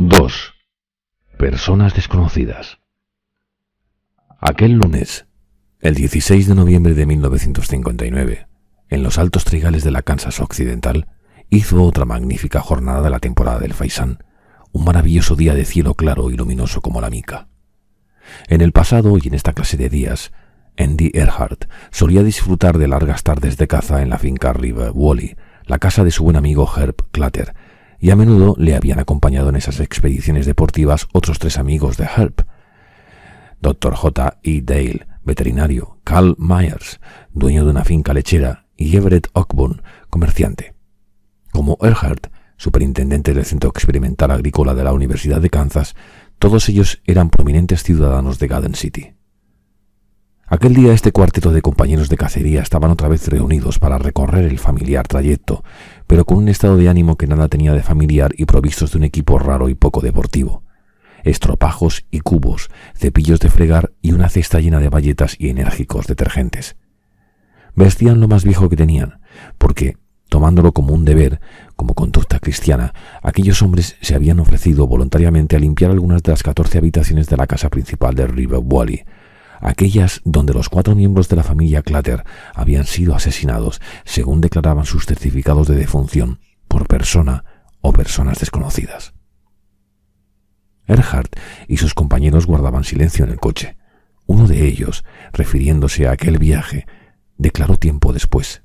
2. Personas desconocidas. Aquel lunes, el 16 de noviembre de 1959, en los altos trigales de la Kansas Occidental, hizo otra magnífica jornada de la temporada del faisán, un maravilloso día de cielo claro y luminoso como la mica. En el pasado y en esta clase de días, Andy Earhart solía disfrutar de largas tardes de caza en la finca River Valley, la casa de su buen amigo Herb Clutter, y a menudo le habían acompañado en esas expediciones deportivas otros 3 amigos de Herb: Dr. J. E. Dale, veterinario; Carl Myers, dueño de una finca lechera; y Everett Ogburn, comerciante. Como Earhart, superintendente del Centro Experimental Agrícola de la Universidad de Kansas, todos ellos eran prominentes ciudadanos de Garden City. Aquel día este cuarteto de compañeros de cacería estaban otra vez reunidos para recorrer el familiar trayecto, pero con un estado de ánimo que nada tenía de familiar y provistos de un equipo raro y poco deportivo: estropajos y cubos, cepillos de fregar y una cesta llena de bayetas y enérgicos detergentes. Vestían lo más viejo que tenían, porque, tomándolo como un deber, como conducta cristiana, aquellos hombres se habían ofrecido voluntariamente a limpiar algunas de las 14 habitaciones de la casa principal de River Valley, aquellas donde los 4 miembros de la familia Clutter habían sido asesinados, según declaraban sus certificados de defunción, por persona o personas desconocidas. Earhart y sus compañeros guardaban silencio en el coche. Uno de ellos, refiriéndose a aquel viaje, declaró tiempo después: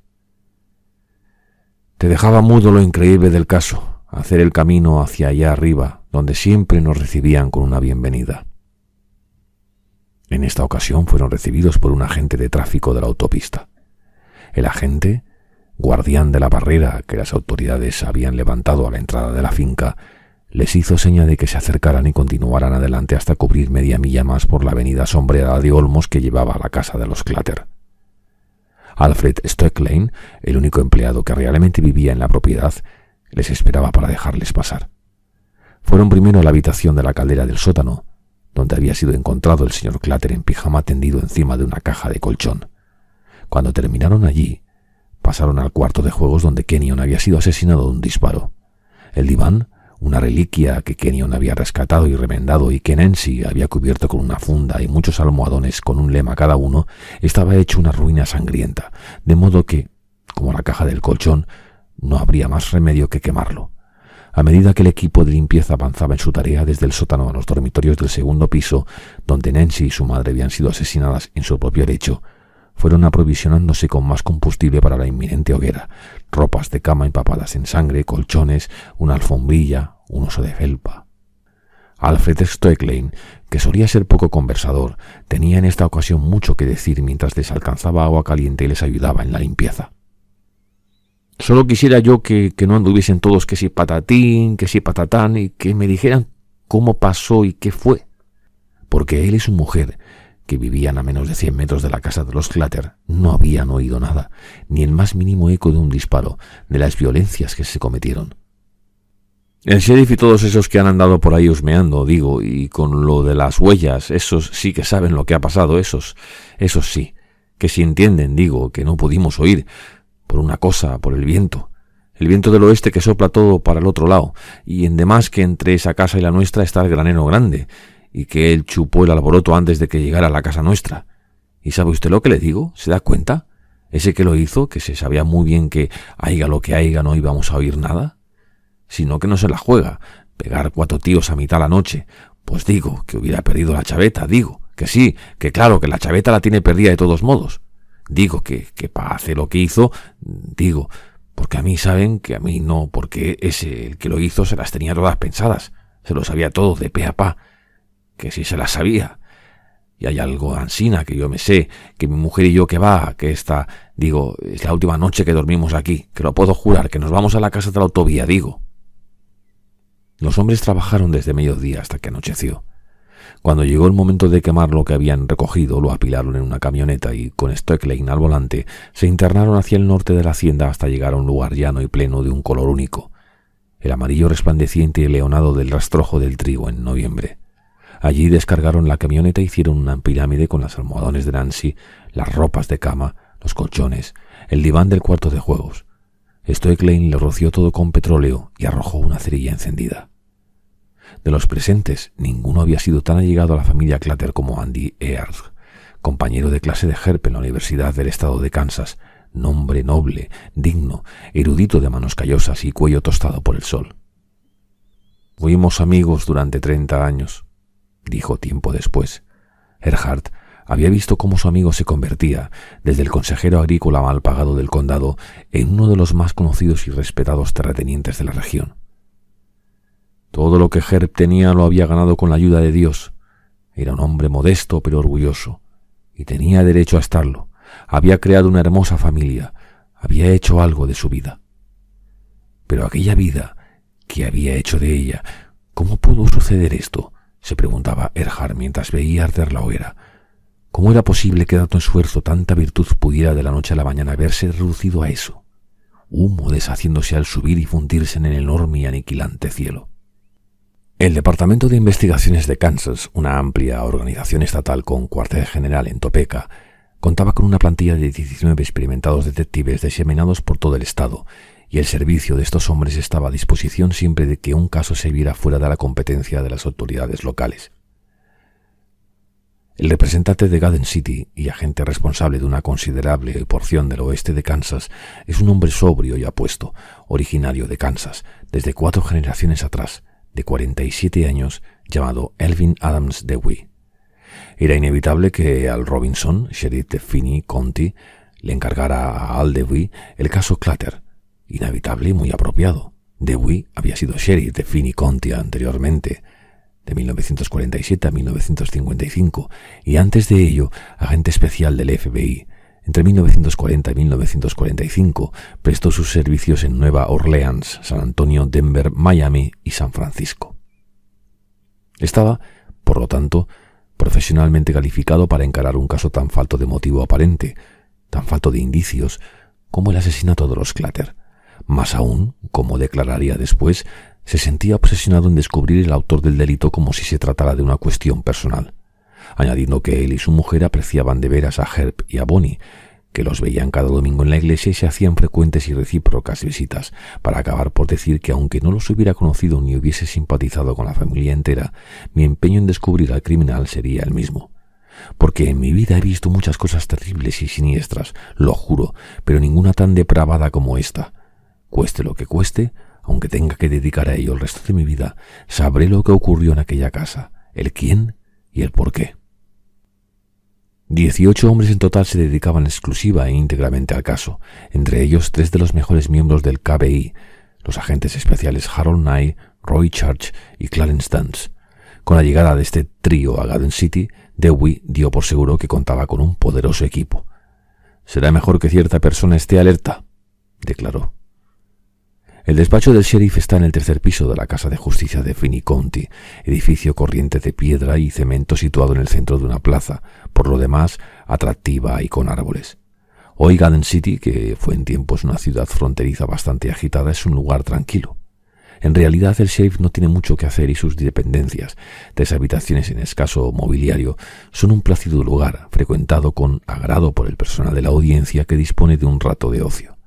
«Te dejaba mudo lo increíble del caso, hacer el camino hacia allá arriba, donde siempre nos recibían con una bienvenida». En esta ocasión fueron recibidos por un agente de tráfico de la autopista. El agente, guardián de la barrera que las autoridades habían levantado a la entrada de la finca, les hizo seña de que se acercaran y continuaran adelante hasta cubrir media milla más por la avenida sombreada de olmos que llevaba a la casa de los Clutter. Alfred Stoecklin, el único empleado que realmente vivía en la propiedad, les esperaba para dejarles pasar. Fueron primero a la habitación de la caldera del sótano, donde había sido encontrado el señor Clutter en pijama tendido encima de una caja de colchón. Cuando terminaron allí, pasaron al cuarto de juegos donde Kenyon había sido asesinado de un disparo. El diván, una reliquia que Kenyon había rescatado y remendado y que Nancy había cubierto con una funda, y muchos almohadones con un lema cada uno, estaba hecho una ruina sangrienta, de modo que, como la caja del colchón, no habría más remedio que quemarlo. A medida que el equipo de limpieza avanzaba en su tarea desde el sótano a los dormitorios del segundo piso, donde Nancy y su madre habían sido asesinadas en su propio lecho, fueron aprovisionándose con más combustible para la inminente hoguera: ropas de cama empapadas en sangre, colchones, una alfombrilla, un oso de felpa. Alfred Stoecklin, que solía ser poco conversador, tenía en esta ocasión mucho que decir mientras les alcanzaba agua caliente y les ayudaba en la limpieza. «Solo quisiera yo que no anduviesen todos que si patatín, que si patatán, y que me dijeran cómo pasó y qué fue». Porque él y su mujer, que vivían a menos de 100 metros de la casa de los Clutter, no habían oído nada, ni el más mínimo eco de un disparo, de las violencias que se cometieron. «El sheriff y todos esos que han andado por ahí husmeando, digo, y con lo de las huellas, esos sí que saben lo que ha pasado, esos sí, que si entienden, digo, que no pudimos oír, por una cosa, por el viento del oeste que sopla todo para el otro lado, y endemás que entre esa casa y la nuestra está el granero grande, y que él chupó el alboroto antes de que llegara a la casa nuestra. ¿Y sabe usted lo que le digo? ¿Se da cuenta? Ese que lo hizo, que se sabía muy bien que haiga lo que haiga no íbamos a oír nada, sino que no se la juega, pegar 4 tíos a mitad la noche. Pues digo, que hubiera perdido la chaveta, digo, que sí, que claro, que la chaveta la tiene perdida de todos modos. Digo que para hacer lo que hizo, digo, porque a mí saben que a mí no, porque ese, el que lo hizo, se las tenía todas pensadas, se lo sabía todo de pe a pa, que sí se las sabía. Y hay algo ansina que yo me sé, que mi mujer y yo que va, que esta, digo, es la última noche que dormimos aquí, que lo puedo jurar, que nos vamos a la casa de la autovía, digo». Los hombres trabajaron desde mediodía hasta que anocheció. Cuando llegó el momento de quemar lo que habían recogido, lo apilaron en una camioneta y, con Stoecklin al volante, se internaron hacia el norte de la hacienda hasta llegar a un lugar llano y pleno de un color único: el amarillo resplandeciente y leonado del rastrojo del trigo en noviembre. Allí descargaron la camioneta e hicieron una pirámide con los almohadones de Nancy, las ropas de cama, los colchones, el diván del cuarto de juegos. Stoecklin le roció todo con petróleo y arrojó una cerilla encendida. De los presentes, ninguno había sido tan allegado a la familia Clatter como Andy Eard, compañero de clase de Herb en la Universidad del Estado de Kansas, nombre noble, digno, erudito de manos callosas y cuello tostado por el sol. «Fuimos amigos durante 30 años», dijo tiempo después. Earhart había visto cómo su amigo se convertía, desde el consejero agrícola mal pagado del condado, en uno de los más conocidos y respetados terratenientes de la región. Todo lo que Herb tenía lo había ganado con la ayuda de Dios. Era un hombre modesto pero orgulloso, y tenía derecho a estarlo. Había creado una hermosa familia, había hecho algo de su vida. Pero aquella vida, ¿qué había hecho de ella? ¿Cómo pudo suceder esto?, se preguntaba Earhart mientras veía arder la hoguera. ¿Cómo era posible que tanto esfuerzo, tanta virtud pudiera de la noche a la mañana verse reducido a eso? Humo deshaciéndose al subir y fundirse en el enorme y aniquilante cielo. El Departamento de Investigaciones de Kansas, una amplia organización estatal con cuartel general en Topeka, contaba con una plantilla de 19 experimentados detectives diseminados por todo el estado, y el servicio de estos hombres estaba a disposición siempre de que un caso se viera fuera de la competencia de las autoridades locales. El representante de Garden City y agente responsable de una considerable porción del oeste de Kansas es un hombre sobrio y apuesto, originario de Kansas, desde 4 generaciones atrás, de 47 años, llamado Elvin Adams Dewey. Era inevitable que Al Robinson, sheriff de Finney County, le encargara a Al Dewey el caso Clatter. Inevitable y muy apropiado. Dewey había sido sheriff de Finney County anteriormente, de 1947 a 1955, y antes de ello, agente especial del FBI. Entre 1940 y 1945 prestó sus servicios en Nueva Orleans, San Antonio, Denver, Miami y San Francisco. Estaba, por lo tanto, profesionalmente calificado para encarar un caso tan falto de motivo aparente, tan falto de indicios, como el asesinato de los Clatter. Más aún, como declararía después, se sentía obsesionado en descubrir el autor del delito como si se tratara de una cuestión personal, añadiendo que él y su mujer apreciaban de veras a Herb y a Bonnie, que los veían cada domingo en la iglesia y se hacían frecuentes y recíprocas visitas, para acabar por decir que aunque no los hubiera conocido ni hubiese simpatizado con la familia entera, mi empeño en descubrir al criminal sería el mismo. Porque en mi vida he visto muchas cosas terribles y siniestras, lo juro, pero ninguna tan depravada como esta. Cueste lo que cueste, aunque tenga que dedicar a ello el resto de mi vida, sabré lo que ocurrió en aquella casa, el quién y el por qué. 18 hombres en total se dedicaban exclusiva e íntegramente al caso, entre ellos 3 de los mejores miembros del KBI, los agentes especiales Harold Nye, Roy Church y Clarence Dance. Con la llegada de este trío a Garden City, Dewey dio por seguro que contaba con un poderoso equipo. «Será mejor que cierta persona esté alerta», declaró. El despacho del sheriff está en el 3er piso de la Casa de Justicia de Finney County, edificio corriente de piedra y cemento situado en el centro de una plaza, por lo demás atractiva y con árboles. Hoy Garden City, que fue en tiempos una ciudad fronteriza bastante agitada, es un lugar tranquilo. En realidad el sheriff no tiene mucho que hacer y sus dependencias, 3 habitaciones en escaso mobiliario, son un plácido lugar frecuentado con agrado por el personal de la audiencia que dispone de un rato de ocio.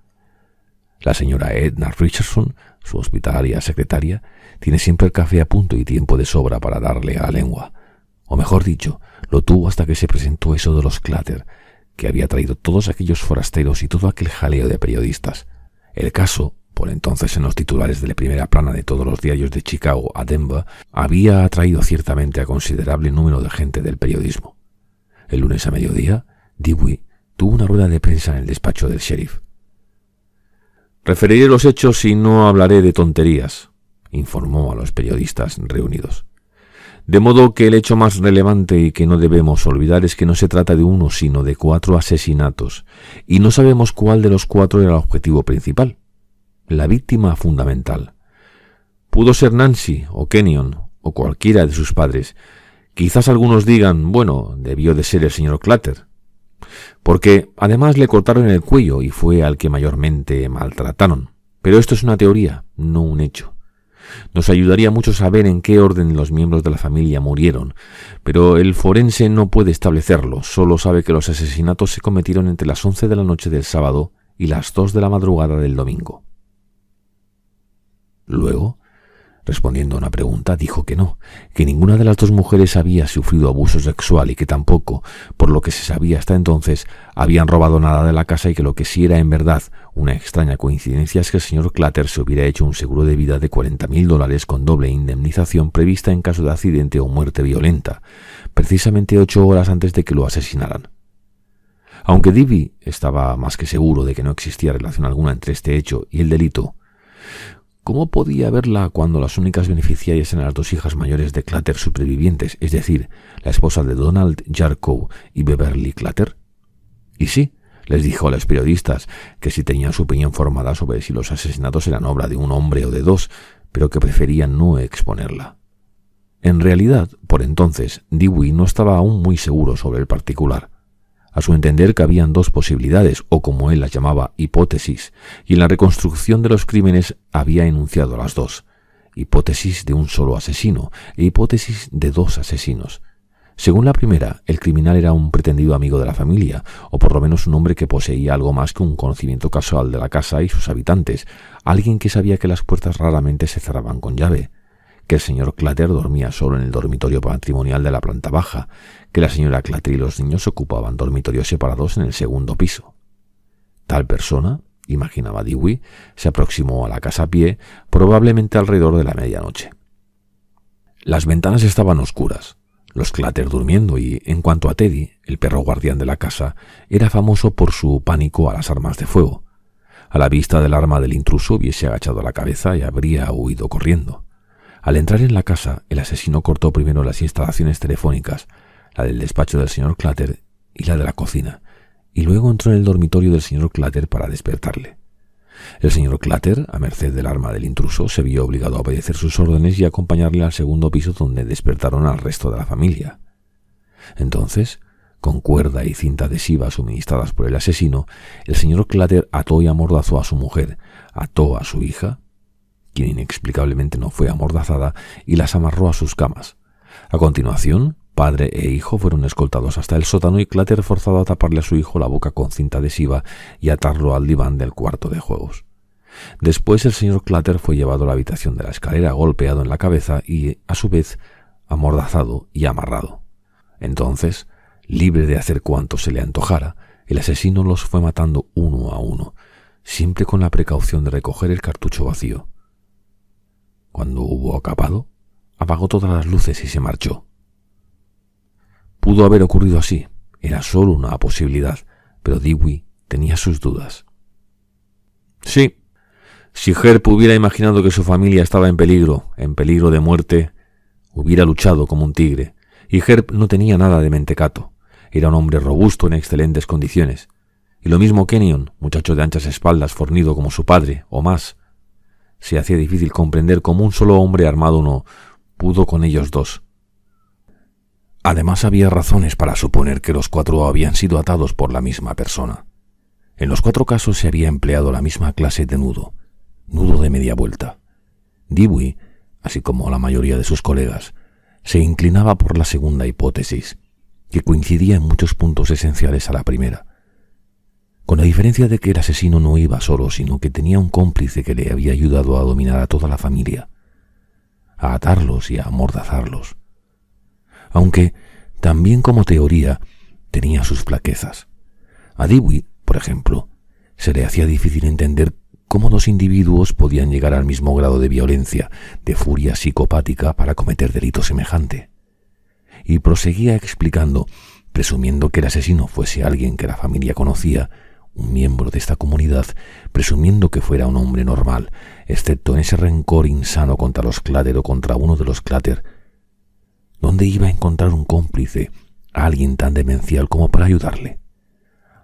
La señora Edna Richardson, su hospitalaria secretaria, tiene siempre el café a punto y tiempo de sobra para darle a la lengua. O mejor dicho, lo tuvo hasta que se presentó eso de los Clatter, que había traído todos aquellos forasteros y todo aquel jaleo de periodistas. El caso, por entonces en los titulares de la primera plana de todos los diarios de Chicago a Denver, había atraído ciertamente a considerable número de gente del periodismo. El lunes a mediodía, Dewey tuvo una rueda de prensa en el despacho del sheriff. «Referiré los hechos y no hablaré de tonterías», informó a los periodistas reunidos. «De modo que el hecho más relevante y que no debemos olvidar es que no se trata de uno, sino de 4 asesinatos, y no sabemos cuál de los 4 era el objetivo principal, la víctima fundamental. Pudo ser Nancy o Kenyon o cualquiera de sus padres. Quizás algunos digan, bueno, debió de ser el señor Clatter, porque además le cortaron el cuello y fue al que mayormente maltrataron. Pero esto es una teoría, no un hecho. Nos ayudaría mucho saber en qué orden los miembros de la familia murieron, pero el forense no puede establecerlo, solo sabe que los asesinatos se cometieron entre las 11 de la noche del sábado y las 2 de la madrugada del domingo. Luego, Respondiendo a una pregunta, dijo que no, que ninguna de las dos mujeres había sufrido abuso sexual y que tampoco, por lo que se sabía hasta entonces, habían robado nada de la casa, y que lo que sí era en verdad una extraña coincidencia es que el señor Clutter se hubiera hecho un seguro de vida de $40,000 con doble indemnización prevista en caso de accidente o muerte violenta, precisamente 8 horas antes de que lo asesinaran. Aunque Dewey estaba más que seguro de que no existía relación alguna entre este hecho y el delito, ¿cómo podía haberla cuando las únicas beneficiarias eran las 2 hijas mayores de Clutter supervivientes, es decir, la esposa de Donald Jarchow y Beverly Clutter? Y sí, les dijo a los periodistas que sí tenían su opinión formada sobre si los asesinatos eran obra de un hombre o de 2, pero que preferían no exponerla. En realidad, por entonces, Dewey no estaba aún muy seguro sobre el particular. A su entender cabían 2 posibilidades, o como él las llamaba, hipótesis, y en la reconstrucción de los crímenes había enunciado las 2, hipótesis de un solo asesino e hipótesis de 2 asesinos. Según la primera, el criminal era un pretendido amigo de la familia, o por lo menos un hombre que poseía algo más que un conocimiento casual de la casa y sus habitantes, alguien que sabía que las puertas raramente se cerraban con llave, que el señor Clutter dormía solo en el dormitorio matrimonial de la planta baja, que la señora Clutter y los niños ocupaban dormitorios separados en el segundo piso. Tal persona, imaginaba Dewey, se aproximó a la casa a pie, probablemente alrededor de la medianoche. Las ventanas estaban oscuras, los Clutter durmiendo, y en cuanto a Teddy, el perro guardián de la casa, era famoso por su pánico a las armas de fuego. A la vista del arma del intruso hubiese agachado la cabeza y habría huido corriendo. Al entrar en la casa, el asesino cortó primero las instalaciones telefónicas, la del despacho del señor Clutter y la de la cocina, y luego entró en el dormitorio del señor Clutter para despertarle. El señor Clutter, a merced del arma del intruso, se vio obligado a obedecer sus órdenes y a acompañarle al segundo piso, donde despertaron al resto de la familia. Entonces, con cuerda y cinta adhesiva suministradas por el asesino, el señor Clutter ató y amordazó a su mujer, ató a su hija, quien inexplicablemente no fue amordazada, y las amarró a sus camas. A continuación, padre e hijo fueron escoltados hasta el sótano y Clutter forzado a taparle a su hijo la boca con cinta adhesiva y atarlo al diván del cuarto de juegos. Después el señor Clutter fue llevado a la habitación de la escalera, golpeado en la cabeza y, a su vez, amordazado y amarrado. Entonces, libre de hacer cuanto se le antojara, el asesino los fue matando uno a uno, siempre con la precaución de recoger el cartucho vacío. Cuando hubo acabado, apagó todas las luces y se marchó. Pudo haber ocurrido así, era solo una posibilidad, pero Dewey tenía sus dudas. Sí, si Herb hubiera imaginado que su familia estaba en peligro de muerte, hubiera luchado como un tigre, y Herb no tenía nada de mentecato, era un hombre robusto en excelentes condiciones, y lo mismo Kenyon, muchacho de anchas espaldas, fornido como su padre, o más. Se hacía difícil comprender cómo un solo hombre armado no pudo con ellos 2. Además, había razones para suponer que los 4 habían sido atados por la misma persona. En los 4 casos se había empleado la misma clase de nudo de media vuelta. Dewey, así como la mayoría de sus colegas, se inclinaba por la segunda hipótesis, que coincidía en muchos puntos esenciales a la primera, con la diferencia de que el asesino no iba solo, sino que tenía un cómplice que le había ayudado a dominar a toda la familia, a atarlos y a amordazarlos. Aunque, también como teoría, tenía sus flaquezas. A Dewey, por ejemplo, se le hacía difícil entender cómo 2 individuos podían llegar al mismo grado de violencia, de furia psicopática para cometer delito semejante. Y proseguía explicando, presumiendo que el asesino fuese alguien que la familia conocía, un miembro de esta comunidad, presumiendo que fuera un hombre normal, excepto en ese rencor insano contra los Clutter o contra uno de los Clutter. ¿Dónde iba a encontrar un cómplice, a alguien tan demencial como para ayudarle?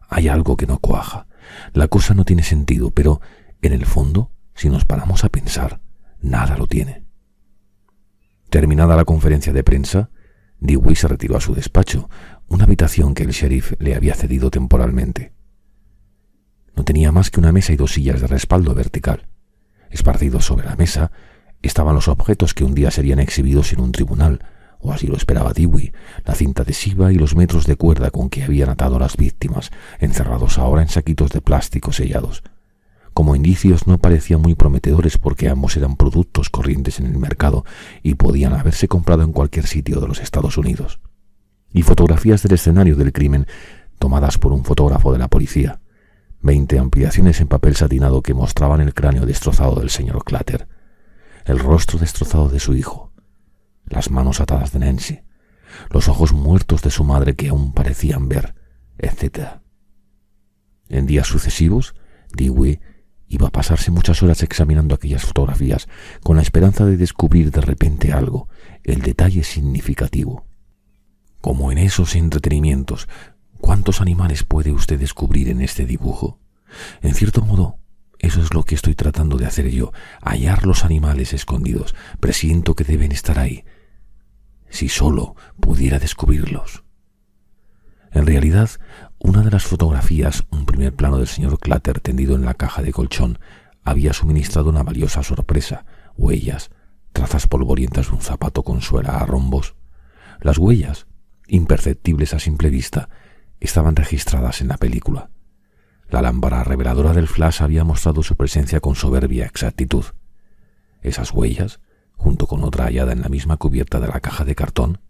Hay algo que no cuaja. La cosa no tiene sentido, pero, en el fondo, si nos paramos a pensar, nada lo tiene. Terminada la conferencia de prensa, Dewey se retiró a su despacho, una habitación que el sheriff le había cedido temporalmente. No tenía más que una mesa y 2 sillas de respaldo vertical. Esparcidos sobre la mesa estaban los objetos que un día serían exhibidos en un tribunal, o así lo esperaba Dewey, la cinta adhesiva y los metros de cuerda con que habían atado a las víctimas, encerrados ahora en saquitos de plástico sellados. Como indicios no parecían muy prometedores porque ambos eran productos corrientes en el mercado y podían haberse comprado en cualquier sitio de los Estados Unidos. Y fotografías del escenario del crimen tomadas por un fotógrafo de la policía. 20 ampliaciones en papel satinado que mostraban el cráneo destrozado del señor Clutter, el rostro destrozado de su hijo, las manos atadas de Nancy, los ojos muertos de su madre que aún parecían ver, etc. En días sucesivos, Dewey iba a pasarse muchas horas examinando aquellas fotografías con la esperanza de descubrir de repente algo, el detalle significativo. Como en esos entretenimientos, ¿cuántos animales puede usted descubrir en este dibujo? En cierto modo, eso es lo que estoy tratando de hacer yo, hallar los animales escondidos. Presiento que deben estar ahí. Si solo pudiera descubrirlos. En realidad, una de las fotografías, un primer plano del señor Clutter tendido en la caja de colchón, había suministrado una valiosa sorpresa: huellas, trazas polvorientas de un zapato con suela a rombos. Las huellas, imperceptibles a simple vista, estaban registradas en la película. La lámpara reveladora del flash había mostrado su presencia con soberbia exactitud. Esas huellas, junto con otra hallada en la misma cubierta de la caja de cartón,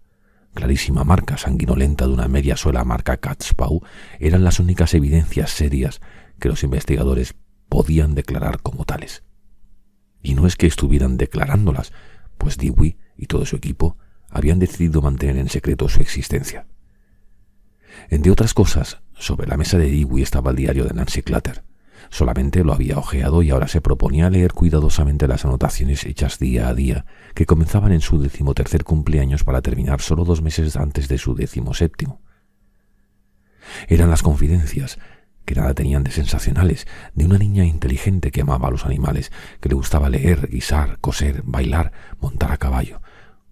clarísima marca sanguinolenta de una media suela marca Catspaw, eran las únicas evidencias serias que los investigadores podían declarar como tales. Y no es que estuvieran declarándolas, pues Dewey y todo su equipo habían decidido mantener en secreto su existencia. Entre otras cosas, sobre la mesa de Dewey estaba el diario de Nancy Clutter. Solamente lo había hojeado y ahora se proponía leer cuidadosamente las anotaciones hechas día a día, que comenzaban en su 13º cumpleaños para terminar solo 2 meses antes de su 17º. Eran las confidencias, que nada tenían de sensacionales, de una niña inteligente que amaba a los animales, que le gustaba leer, guisar, coser, bailar, montar a caballo.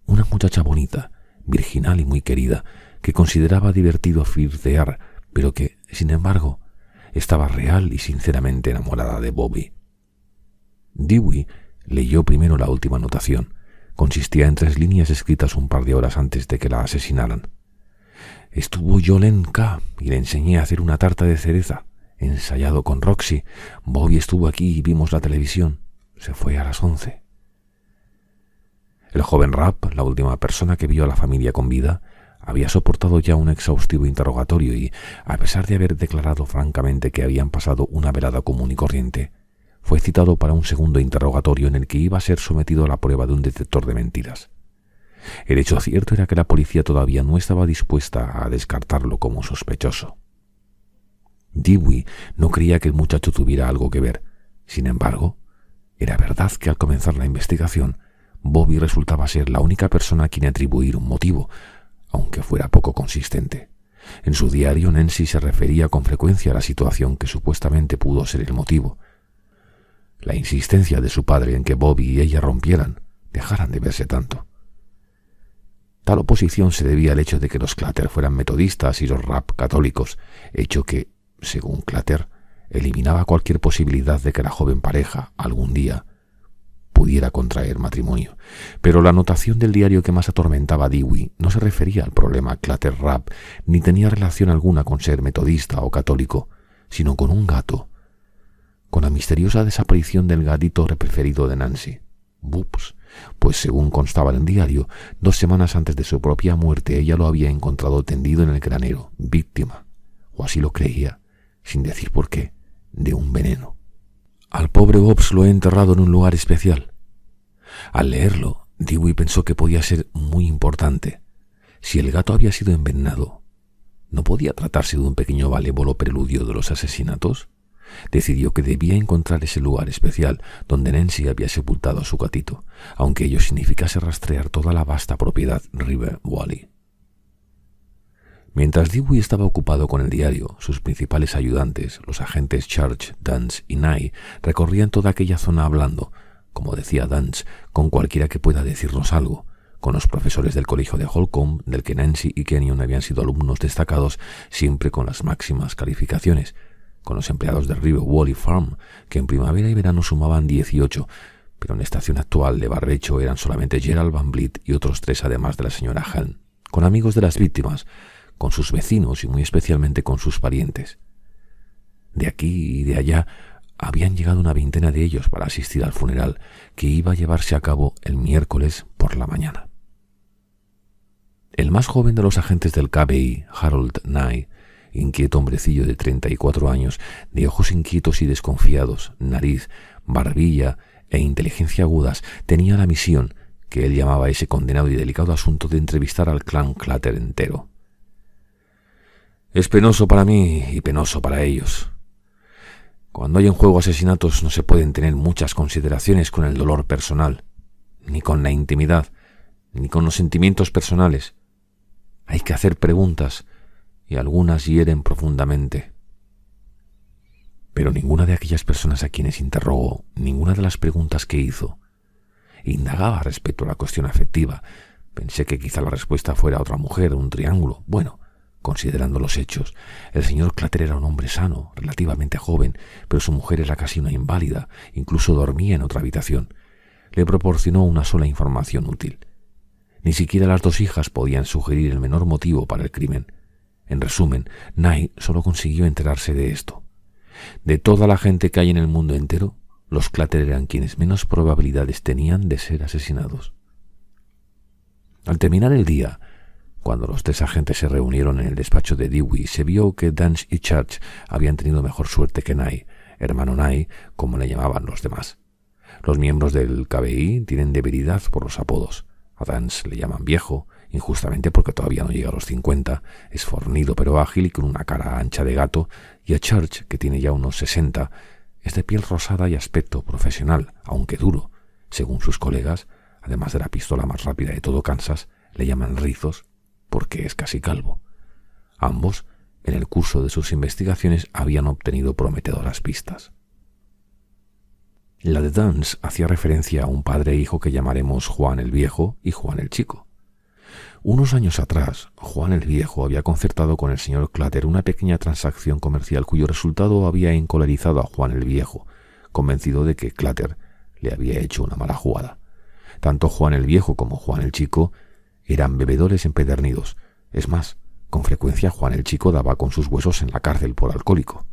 Una muchacha bonita, virginal y muy querida, que consideraba divertido flirtear, pero que, sin embargo, estaba real y sinceramente enamorada de Bobby. Dewey leyó primero la última anotación. Consistía en 3 líneas escritas un par de horas antes de que la asesinaran. Estuvo Jolene K. y le enseñé a hacer una tarta de cereza, ensayado con Roxy. Bobby estuvo aquí y vimos la televisión. Se fue a las 11. El joven Rapp, la última persona que vio a la familia con vida, había soportado ya un exhaustivo interrogatorio y, a pesar de haber declarado francamente que habían pasado una velada común y corriente, fue citado para un segundo interrogatorio en el que iba a ser sometido a la prueba de un detector de mentiras. El hecho cierto era que la policía todavía no estaba dispuesta a descartarlo como sospechoso. Dewey no creía que el muchacho tuviera algo que ver. Sin embargo, era verdad que al comenzar la investigación, Bobby resultaba ser la única persona a quien atribuir un motivo, aunque fuera poco consistente. En su diario, Nancy se refería con frecuencia a la situación que supuestamente pudo ser el motivo. La insistencia de su padre en que Bobby y ella rompieran, dejaran de verse tanto. Tal oposición se debía al hecho de que los Clutter fueran metodistas y los Rapp católicos, hecho que, según Clutter, eliminaba cualquier posibilidad de que la joven pareja, algún día, pudiera contraer matrimonio. Pero la anotación del diario que más atormentaba a Dewey no se refería al problema Clutter-Rapp, ni tenía relación alguna con ser metodista o católico, sino con un gato, con la misteriosa desaparición del gatito preferido de Nancy, Boops, pues según constaba en el diario, 2 semanas antes de su propia muerte ella lo había encontrado tendido en el granero, víctima, o así lo creía, sin decir por qué, de un veneno. Al pobre Boops lo he enterrado en un lugar especial. Al leerlo, Dewey pensó que podía ser muy importante. Si el gato había sido envenenado, ¿no podía tratarse de un pequeño malévolo preludio de los asesinatos? Decidió que debía encontrar ese lugar especial donde Nancy había sepultado a su gatito, aunque ello significase rastrear toda la vasta propiedad River Valley. Mientras Dewey estaba ocupado con el diario, sus principales ayudantes, los agentes Church, Dance y Nye, recorrían toda aquella zona hablando, como decía Dance, con cualquiera que pueda decirnos algo, con los profesores del colegio de Holcomb, del que Nancy y Kenyon habían sido alumnos destacados, siempre con las máximas calificaciones, con los empleados de River Valley Farm, que en primavera y verano sumaban 18, pero en la estación actual de barbecho eran solamente Gerald Van Vliet y otros 3 además de la señora Helm, con amigos de las víctimas, con sus vecinos y muy especialmente con sus parientes. De aquí y de allá habían llegado una veintena de ellos para asistir al funeral que iba a llevarse a cabo el miércoles por la mañana. El más joven de los agentes del KBI, Harold Nye, inquieto hombrecillo de 34 años, de ojos inquietos y desconfiados, nariz, barbilla e inteligencia agudas, tenía la misión, que él llamaba ese condenado y delicado asunto, de entrevistar al clan Clutter entero. Es penoso para mí y penoso para ellos. Cuando hay en juego asesinatos no se pueden tener muchas consideraciones con el dolor personal, ni con la intimidad, ni con los sentimientos personales. Hay que hacer preguntas, y algunas hieren profundamente. Pero ninguna de aquellas personas a quienes interrogó, ninguna de las preguntas que hizo, indagaba respecto a la cuestión afectiva. Pensé que quizá la respuesta fuera otra mujer, un triángulo. Bueno, considerando los hechos, el señor Clutter era un hombre sano, relativamente joven, pero su mujer era casi una inválida, incluso dormía en otra habitación. Le proporcionó una sola información útil. Ni siquiera las dos hijas podían sugerir el menor motivo para el crimen. En resumen, Nye solo consiguió enterarse de esto. De toda la gente que hay en el mundo entero, los Clutter eran quienes menos probabilidades tenían de ser asesinados. Al terminar el día, cuando los tres agentes se reunieron en el despacho de Dewey, se vio que Dance y Church habían tenido mejor suerte que Nye, hermano Nye, como le llamaban los demás. Los miembros del KBI tienen debilidad por los apodos. A Dance le llaman viejo, injustamente porque todavía no llega a los 50, es fornido pero ágil y con una cara ancha de gato, y a Church, que tiene ya unos 60, es de piel rosada y aspecto profesional, aunque duro. Según sus colegas, además de la pistola más rápida de todo Kansas, le llaman rizos porque es casi calvo. Ambos, en el curso de sus investigaciones, habían obtenido prometedoras pistas. La de Dance hacía referencia a un padre e hijo que llamaremos Juan el Viejo y Juan el Chico. Unos años atrás, Juan el Viejo había concertado con el señor Clutter una pequeña transacción comercial cuyo resultado había encolerizado a Juan el Viejo, convencido de que Clutter le había hecho una mala jugada. Tanto Juan el Viejo como Juan el Chico eran bebedores empedernidos. Es más, con frecuencia Juan el Chico daba con sus huesos en la cárcel por alcohólico.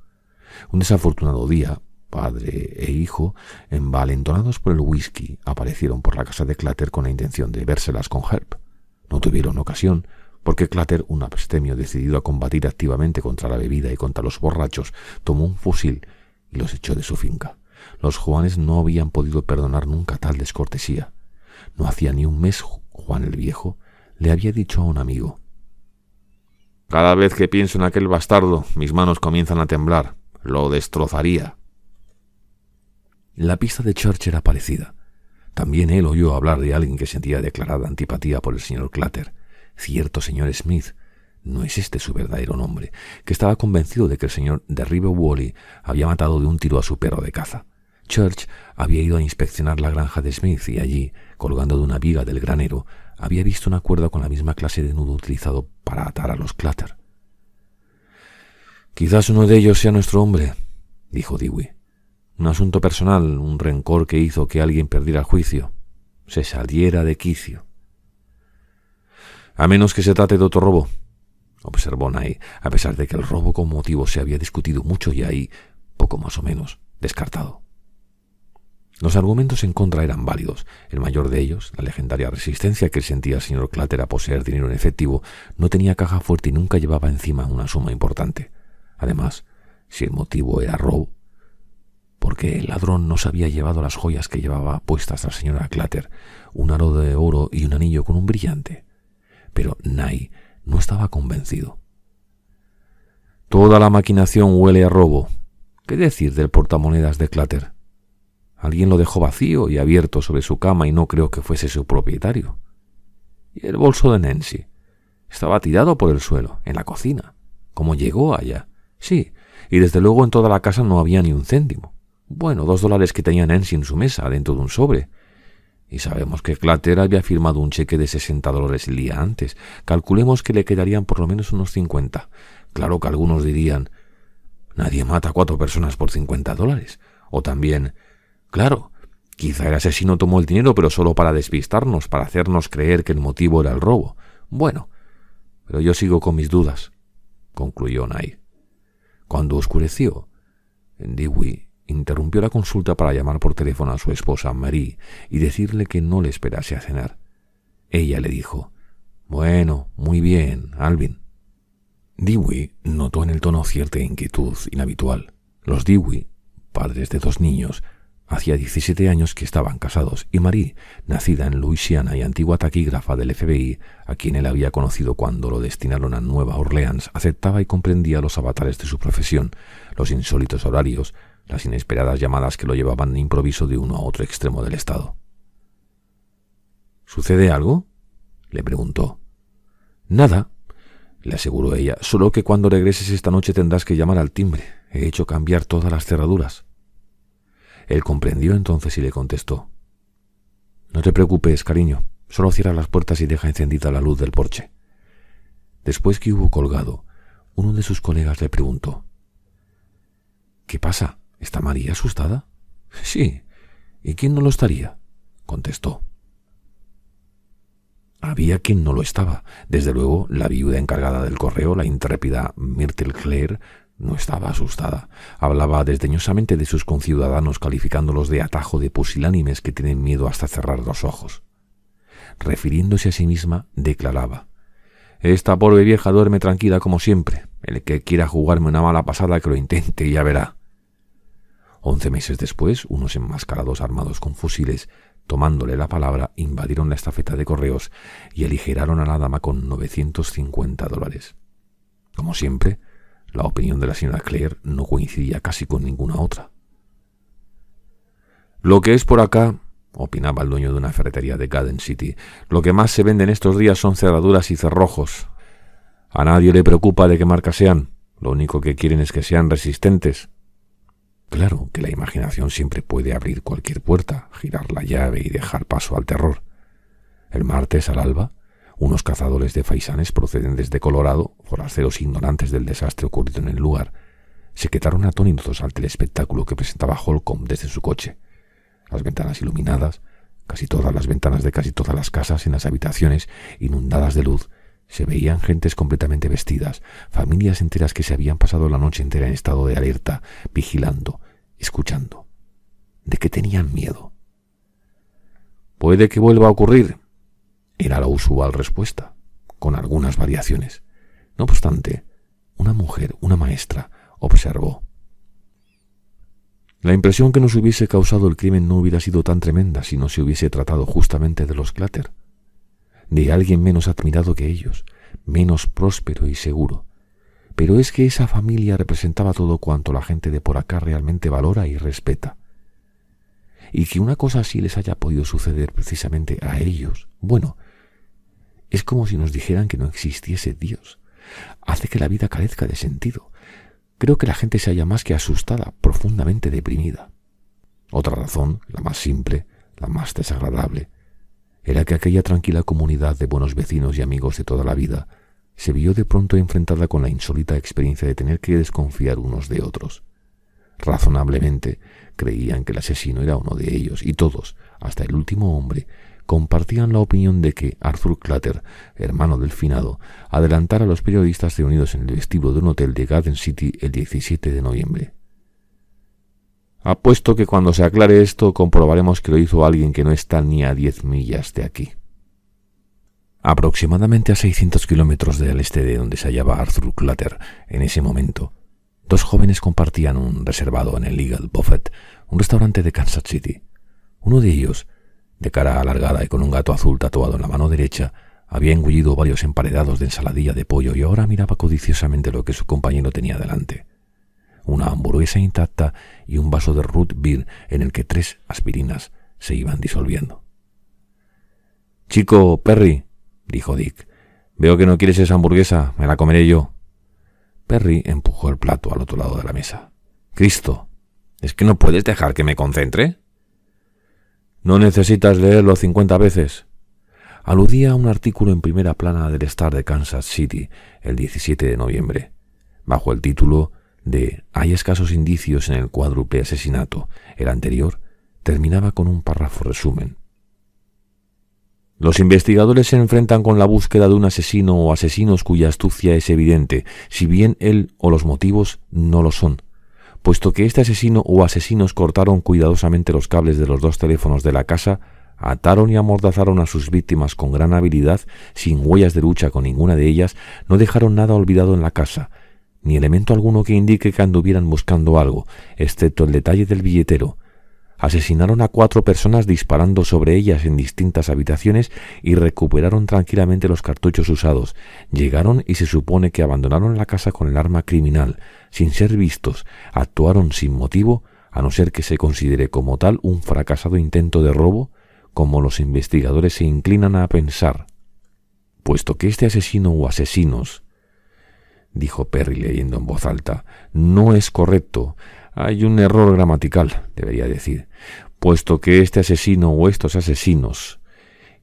Un desafortunado día, padre e hijo, envalentonados por el whisky, aparecieron por la casa de Clutter con la intención de vérselas con Herb. No tuvieron ocasión, porque Clutter, un abstemio decidido a combatir activamente contra la bebida y contra los borrachos, tomó un fusil y los echó de su finca. Los Juanes no habían podido perdonar nunca tal descortesía. No hacía ni un mes Juan el Viejo le había dicho a un amigo: «Cada vez que pienso en aquel bastardo, mis manos comienzan a temblar. Lo destrozaría». La pista de Church era parecida. También él oyó hablar de alguien que sentía declarada antipatía por el señor Clutter, cierto señor Smith, no es este su verdadero nombre, que estaba convencido de que el señor Derribe Wally había matado de un tiro a su perro de caza. Church había ido a inspeccionar la granja de Smith y allí, colgando de una viga del granero, había visto una cuerda con la misma clase de nudo utilizado para atar a los Clutter. «Quizás uno de ellos sea nuestro hombre», dijo Dewey. «Un asunto personal, un rencor que hizo que alguien perdiera el juicio, se saliera de quicio». «A menos que se trate de otro robo», observó Nye, a pesar de que el robo con motivo se había discutido mucho y ahí, poco más o menos, descartado. Los argumentos en contra eran válidos. El mayor de ellos, la legendaria resistencia que sentía el señor Clutter a poseer dinero en efectivo, no tenía caja fuerte y nunca llevaba encima una suma importante. Además, si el motivo era robo, porque el ladrón no se había llevado las joyas que llevaba puestas la señora Clutter, un aro de oro y un anillo con un brillante. Pero Nye no estaba convencido. «Toda la maquinación huele a robo. ¿Qué decir del portamonedas de Clutter? Alguien lo dejó vacío y abierto sobre su cama y no creo que fuese su propietario. Y el bolso de Nancy. Estaba tirado por el suelo, en la cocina. ¿Cómo llegó allá? Sí, y desde luego en toda la casa no había ni un céntimo. Bueno, $2 que tenía Nancy en su mesa, dentro de un sobre. Y sabemos que Clutter había firmado un cheque de $60 el día antes. Calculemos que le quedarían por lo menos unos 50. Claro que algunos dirían: nadie mata a 4 personas por $50. O también: claro, quizá el asesino tomó el dinero pero solo para despistarnos, para hacernos creer que el motivo era el robo. Bueno, pero yo sigo con mis dudas», concluyó Nye. Cuando oscureció, Dewey interrumpió la consulta para llamar por teléfono a su esposa Marie y decirle que no le esperase a cenar. Ella le dijo: «Bueno, muy bien, Alvin». Dewey notó en el tono cierta inquietud inhabitual. Los Dewey, padres de 2 niños, hacía 17 años que estaban casados, y Marie, nacida en Luisiana y antigua taquígrafa del FBI, a quien él había conocido cuando lo destinaron a Nueva Orleans, aceptaba y comprendía los avatares de su profesión, los insólitos horarios, las inesperadas llamadas que lo llevaban de improviso de uno a otro extremo del estado. «¿Sucede algo?», le preguntó. «Nada», le aseguró ella, «solo que cuando regreses esta noche tendrás que llamar al timbre. He hecho cambiar todas las cerraduras». Él comprendió entonces y le contestó: «No te preocupes, cariño, solo cierra las puertas y deja encendida la luz del porche». Después que hubo colgado, uno de sus colegas le preguntó: «¿Qué pasa? ¿Está María asustada?». «Sí, ¿y quién no lo estaría?», contestó. Había quien no lo estaba. Desde luego, la viuda encargada del correo, la intrépida Myrtle Clare, no estaba asustada. Hablaba desdeñosamente de sus conciudadanos, calificándolos de atajo de pusilánimes que tienen miedo hasta cerrar los ojos. Refiriéndose a sí misma, declaraba: «Esta pobre vieja duerme tranquila como siempre. El que quiera jugarme una mala pasada que lo intente y ya verá». 11 meses después, unos enmascarados armados con fusiles, tomándole la palabra, invadieron la estafeta de correos y aligeraron a la dama con $950. Como siempre, la opinión de la señora Clare no coincidía casi con ninguna otra. «Lo que es por acá», opinaba el dueño de una ferretería de Garden City, «lo que más se vende en estos días son cerraduras y cerrojos. A nadie le preocupa de qué marca sean, lo único que quieren es que sean resistentes». Claro que la imaginación siempre puede abrir cualquier puerta, girar la llave y dejar paso al terror. El martes al alba, unos cazadores de faisanes procedentes de Colorado, forasteros ignorantes del desastre ocurrido en el lugar, se quedaron atónitos al telespectáculo que presentaba Holcomb desde su coche. Las ventanas iluminadas, casi todas las ventanas de casi todas las casas en las habitaciones inundadas de luz, se veían gentes completamente vestidas, familias enteras que se habían pasado la noche entera en estado de alerta, vigilando, escuchando. ¿De qué tenían miedo? «Puede que vuelva a ocurrir», era la usual respuesta, con algunas variaciones. No obstante, una mujer, una maestra, observó: «La impresión que nos hubiese causado el crimen no hubiera sido tan tremenda si no se hubiese tratado justamente de los Clatter, de alguien menos admirado que ellos, menos próspero y seguro. Pero es que esa familia representaba todo cuanto la gente de por acá realmente valora y respeta. Y que una cosa así les haya podido suceder precisamente a ellos, bueno, es como si nos dijeran que no existiese Dios. Hace que la vida carezca de sentido. Creo que la gente se halla más que asustada, profundamente deprimida». Otra razón, la más simple, la más desagradable, era que aquella tranquila comunidad de buenos vecinos y amigos de toda la vida se vio de pronto enfrentada con la insólita experiencia de tener que desconfiar unos de otros. Razonablemente creían que el asesino era uno de ellos, y todos, hasta el último hombre, compartían la opinión de que Arthur Clatter, hermano del finado, adelantara a los periodistas reunidos en el vestíbulo de un hotel de Garden City el 17 de noviembre. «Apuesto que cuando se aclare esto comprobaremos que lo hizo alguien que no está ni a 10 millas de aquí». Aproximadamente a 600 kilómetros del este de donde se hallaba Arthur Clatter en ese momento, 2 jóvenes compartían un reservado en el Eagle Buffet, un restaurante de Kansas City. Uno de ellos, de cara alargada y con un gato azul tatuado en la mano derecha, había engullido varios emparedados de ensaladilla de pollo y ahora miraba codiciosamente lo que su compañero tenía delante: una hamburguesa intacta y un vaso de root beer en el que 3 aspirinas se iban disolviendo. «Chico, Perry», dijo Dick, «veo que no quieres esa hamburguesa, me la comeré yo». Perry empujó el plato al otro lado de la mesa. «Cristo, ¿es que no puedes dejar que me concentre?» «No necesitas leerlo 50 veces». Aludía a un artículo en primera plana del Star de Kansas City el 17 de noviembre, bajo el título de «Hay escasos indicios en el cuádruple asesinato». El anterior terminaba con un párrafo resumen: «Los investigadores se enfrentan con la búsqueda de un asesino o asesinos cuya astucia es evidente, si bien él o los motivos no lo son. Puesto que este asesino o asesinos cortaron cuidadosamente los cables de los 2 teléfonos de la casa, ataron y amordazaron a sus víctimas con gran habilidad, sin huellas de lucha con ninguna de ellas, no dejaron nada olvidado en la casa, ni elemento alguno que indique que anduvieran buscando algo, excepto el detalle del billetero. Asesinaron a 4 personas disparando sobre ellas en distintas habitaciones y recuperaron tranquilamente los cartuchos usados. Llegaron y se supone que abandonaron la casa con el arma criminal, sin ser vistos. Actuaron sin motivo, a no ser que se considere como tal un fracasado intento de robo, como los investigadores se inclinan a pensar. Puesto que este asesino o asesinos, dijo Perry leyendo en voz alta, no es correcto. Hay un error gramatical, debería decir. Puesto que este asesino o estos asesinos,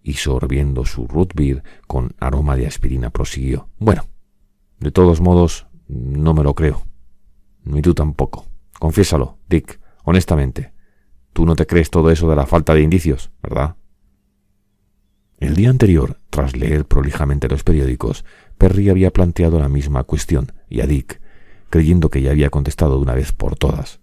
y sorbiendo su root beer con aroma de aspirina, prosiguió. Bueno, de todos modos, no me lo creo. Ni tú tampoco. Confiésalo, Dick, honestamente. Tú no te crees todo eso de la falta de indicios, ¿verdad? El día anterior, tras leer prolijamente los periódicos, Perry había planteado la misma cuestión, y a Dick, creyendo que ya había contestado de una vez por todas.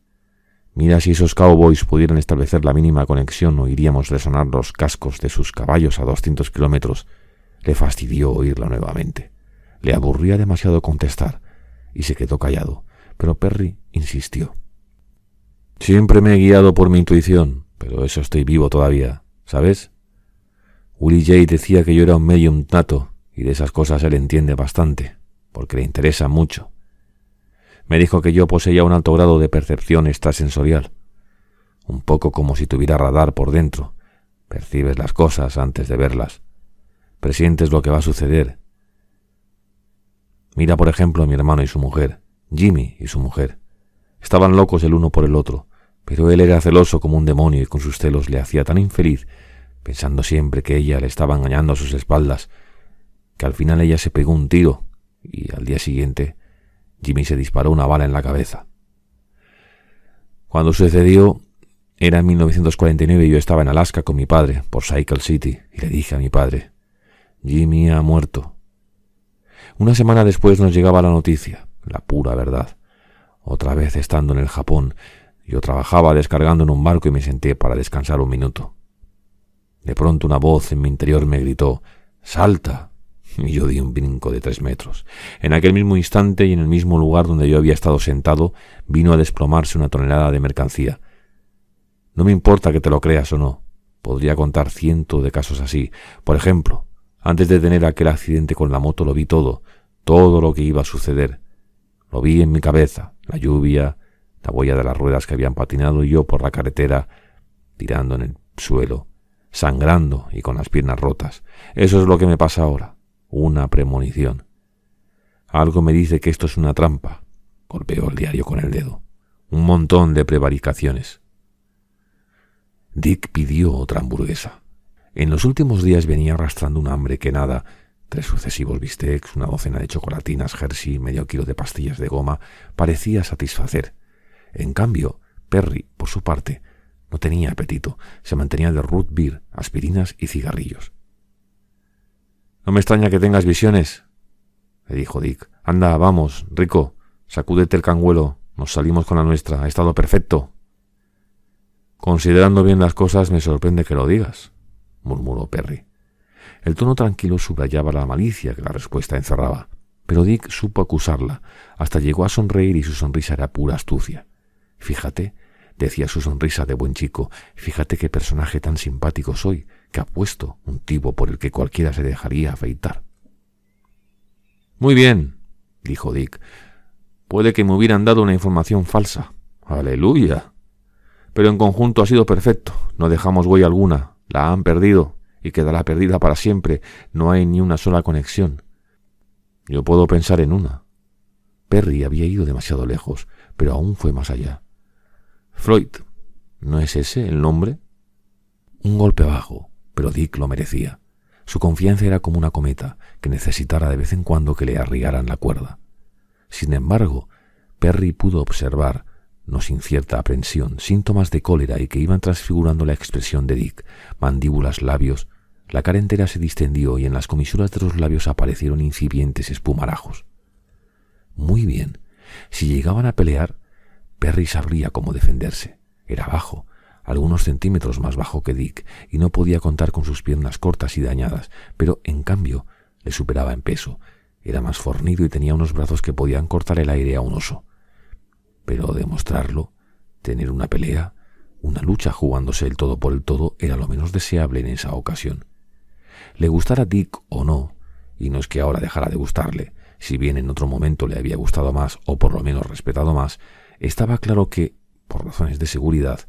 Mira, si esos cowboys pudieran establecer la mínima conexión, oiríamos resonar los cascos de sus caballos a 200 kilómetros. Le fastidió oírla nuevamente. Le aburría demasiado contestar, y se quedó callado, pero Perry insistió. Siempre me he guiado por mi intuición, pero eso estoy vivo todavía, ¿sabes? Willie J. decía que yo era un medium nato, y de esas cosas él entiende bastante, porque le interesa mucho. Me dijo que yo poseía un alto grado de percepción extrasensorial, un poco como si tuviera radar por dentro. Percibes las cosas antes de verlas, presientes lo que va a suceder. Mira, por ejemplo, a mi hermano y su mujer, Jimmy y su mujer. Estaban locos el uno por el otro, pero él era celoso como un demonio y con sus celos le hacía tan infeliz, pensando siempre que ella le estaba engañando a sus espaldas, que al final ella se pegó un tiro y al día siguiente Jimmy se disparó una bala en la cabeza. Cuando sucedió, era en 1949 y yo estaba en Alaska con mi padre, por Cycle City, y le dije a mi padre, Jimmy ha muerto. Una semana después nos llegaba la noticia, la pura verdad. Otra vez estando en el Japón, yo trabajaba descargando en un barco y me senté para descansar un minuto. De pronto una voz en mi interior me gritó, ¡salta! Y yo di un brinco de 3 metros. En aquel mismo instante y en el mismo lugar donde yo había estado sentado, vino a desplomarse una tonelada de mercancía. No me importa que te lo creas o no. Podría contar 100 de casos así. Por ejemplo, antes de tener aquel accidente con la moto lo vi todo lo que iba a suceder. Lo vi en mi cabeza, la lluvia, la huella de las ruedas que habían patinado y yo por la carretera, tirando en el suelo, sangrando y con las piernas rotas. Eso es lo que me pasa ahora. Una premonición. Algo me dice que esto es una trampa. Golpeó el diario con el dedo. Un montón de prevaricaciones. Dick pidió otra hamburguesa. En los últimos días venía arrastrando un hambre que nada, 3 sucesivos bistecs, una docena de chocolatinas Hershey, medio kilo de pastillas de goma, parecía satisfacer. En cambio, Perry, por su parte, no tenía apetito. Se mantenía de root beer, aspirinas y cigarrillos. «No me extraña que tengas visiones», le dijo Dick. «Anda, vamos, Rico, sacúdete el canguelo. Nos salimos con la nuestra. Ha estado perfecto». «Considerando bien las cosas, me sorprende que lo digas», murmuró Perry. El tono tranquilo subrayaba la malicia que la respuesta encerraba, pero Dick supo acusarla. Hasta llegó a sonreír y su sonrisa era pura astucia. «Fíjate», decía su sonrisa de buen chico, «fíjate qué personaje tan simpático soy, que apuesto, un tipo por el que cualquiera se dejaría afeitar». «Muy bien», dijo Dick. «Puede que me hubieran dado una información falsa. ¡Aleluya! Pero en conjunto ha sido perfecto. No dejamos huella alguna. La han perdido y quedará perdida para siempre. No hay ni una sola conexión. Yo puedo pensar en una». Perry había ido demasiado lejos, pero aún fue más allá. «Floyd, ¿no es ese el nombre?» Un golpe bajo, pero Dick lo merecía. Su confianza era como una cometa que necesitara de vez en cuando que le arriaran la cuerda. Sin embargo, Perry pudo observar, no sin cierta aprensión, síntomas de cólera y que iban transfigurando la expresión de Dick, mandíbulas, labios. La cara entera se distendió y en las comisuras de los labios aparecieron incipientes espumarajos. Muy bien, si llegaban a pelear, Perry sabría cómo defenderse. Era bajo, algunos centímetros más bajo que Dick, y no podía contar con sus piernas cortas y dañadas, pero en cambio le superaba en peso. Era más fornido y tenía unos brazos que podían cortar el aire a un oso. Pero demostrarlo, tener una pelea, una lucha jugándose el todo por el todo, era lo menos deseable en esa ocasión. Le gustara Dick o no, y no es que ahora dejara de gustarle, si bien en otro momento le había gustado más o por lo menos respetado más, estaba claro que, por razones de seguridad,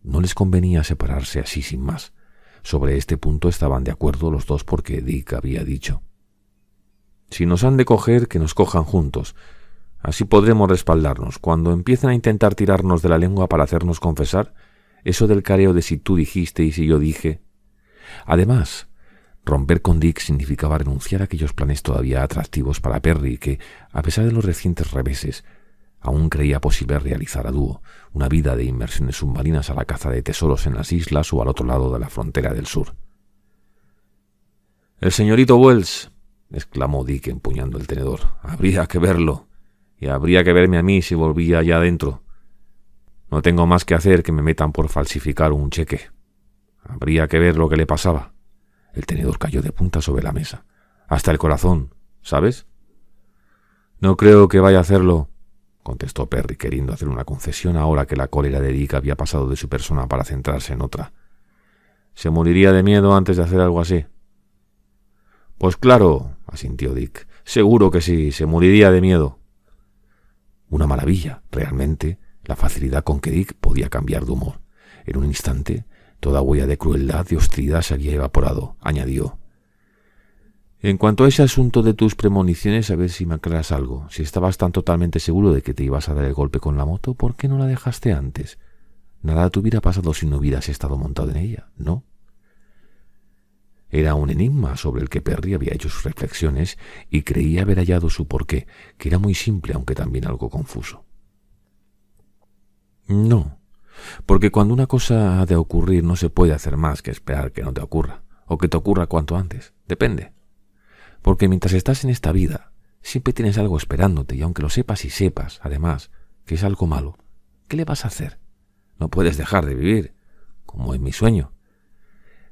no les convenía separarse así sin más. Sobre este punto estaban de acuerdo los dos porque Dick había dicho: «Si nos han de coger, que nos cojan juntos. Así podremos respaldarnos. Cuando empiecen a intentar tirarnos de la lengua para hacernos confesar, eso del careo de si tú dijiste y si yo dije». Además, romper con Dick significaba renunciar a aquellos planes todavía atractivos para Perry que, a pesar de los recientes reveses, aún creía posible realizar a dúo, una vida de inmersiones submarinas a la caza de tesoros en las islas o al otro lado de la frontera del sur. «El señorito Wells», exclamó Dick empuñando el tenedor, «habría que verlo, y habría que verme a mí si volvía allá adentro. No tengo más que hacer que me metan por falsificar un cheque. Habría que ver lo que le pasaba». El tenedor cayó de punta sobre la mesa. «Hasta el corazón, ¿sabes?» «No creo que vaya a hacerlo», contestó Perry, queriendo hacer una concesión ahora que la cólera de Dick había pasado de su persona para centrarse en otra. «¿Se moriría de miedo antes de hacer algo así?» «Pues claro», asintió Dick. «Seguro que sí, se moriría de miedo». Una maravilla, realmente, la facilidad con que Dick podía cambiar de humor. En un instante, toda huella de crueldad y hostilidad se había evaporado. Añadió: «En cuanto a ese asunto de tus premoniciones, a ver si me aclaras algo. Si estabas tan totalmente seguro de que te ibas a dar el golpe con la moto, ¿por qué no la dejaste antes? Nada te hubiera pasado si no hubieras estado montado en ella, ¿no?» Era un enigma sobre el que Perry había hecho sus reflexiones y creía haber hallado su porqué, que era muy simple aunque también algo confuso. «No, porque cuando una cosa ha de ocurrir no se puede hacer más que esperar que no te ocurra, o que te ocurra cuanto antes. Depende. Porque mientras estás en esta vida, siempre tienes algo esperándote, y aunque lo sepas y sepas, además, que es algo malo, ¿qué le vas a hacer? No puedes dejar de vivir, como en mi sueño.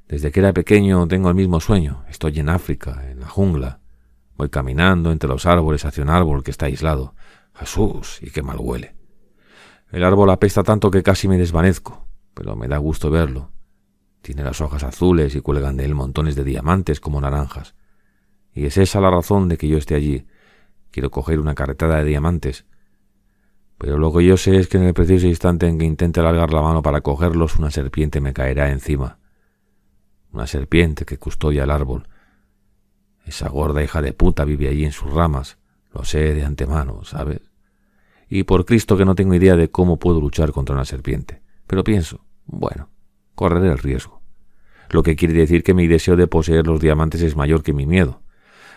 Desde que era pequeño tengo el mismo sueño. Estoy en África, en la jungla. Voy caminando entre los árboles hacia un árbol que está aislado. ¡Jesús! Y qué mal huele. El árbol apesta tanto que casi me desvanezco, pero me da gusto verlo. Tiene las hojas azules y cuelgan de él montones de diamantes como naranjas. Y es esa la razón de que yo esté allí. Quiero coger una carretada de diamantes. Pero lo que yo sé es que en el preciso instante en que intente alargar la mano para cogerlos, una serpiente me caerá encima. Una serpiente que custodia el árbol. Esa gorda hija de puta vive allí en sus ramas. Lo sé de antemano, ¿sabes? Y por Cristo que no tengo idea de cómo puedo luchar contra una serpiente. Pero pienso, bueno, correré el riesgo. Lo que quiere decir que mi deseo de poseer los diamantes es mayor que mi miedo.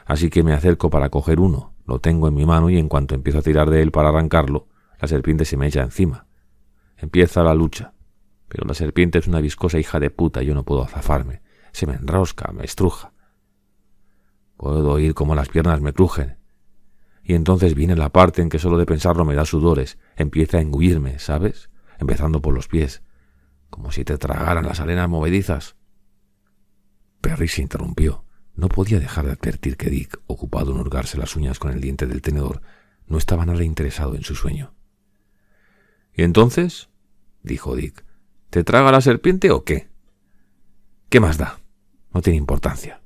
Así que me acerco para coger uno, lo tengo en mi mano y en cuanto empiezo a tirar de él para arrancarlo, la serpiente se me echa encima. Empieza la lucha. Pero la serpiente es una viscosa hija de puta y yo no puedo zafarme. Se me enrosca, me estruja. Puedo oír cómo las piernas me crujen. Y entonces viene la parte en que solo de pensarlo me da sudores. Empieza a engullirme, ¿sabes? Empezando por los pies. Como si te tragaran las arenas movedizas. Perry se interrumpió. No podía dejar de advertir que Dick, ocupado en hurgarse las uñas con el diente del tenedor, no estaba nada interesado en su sueño. «¿Y entonces?», dijo Dick. «¿Te traga la serpiente o qué? ¿Qué más da? No tiene importancia».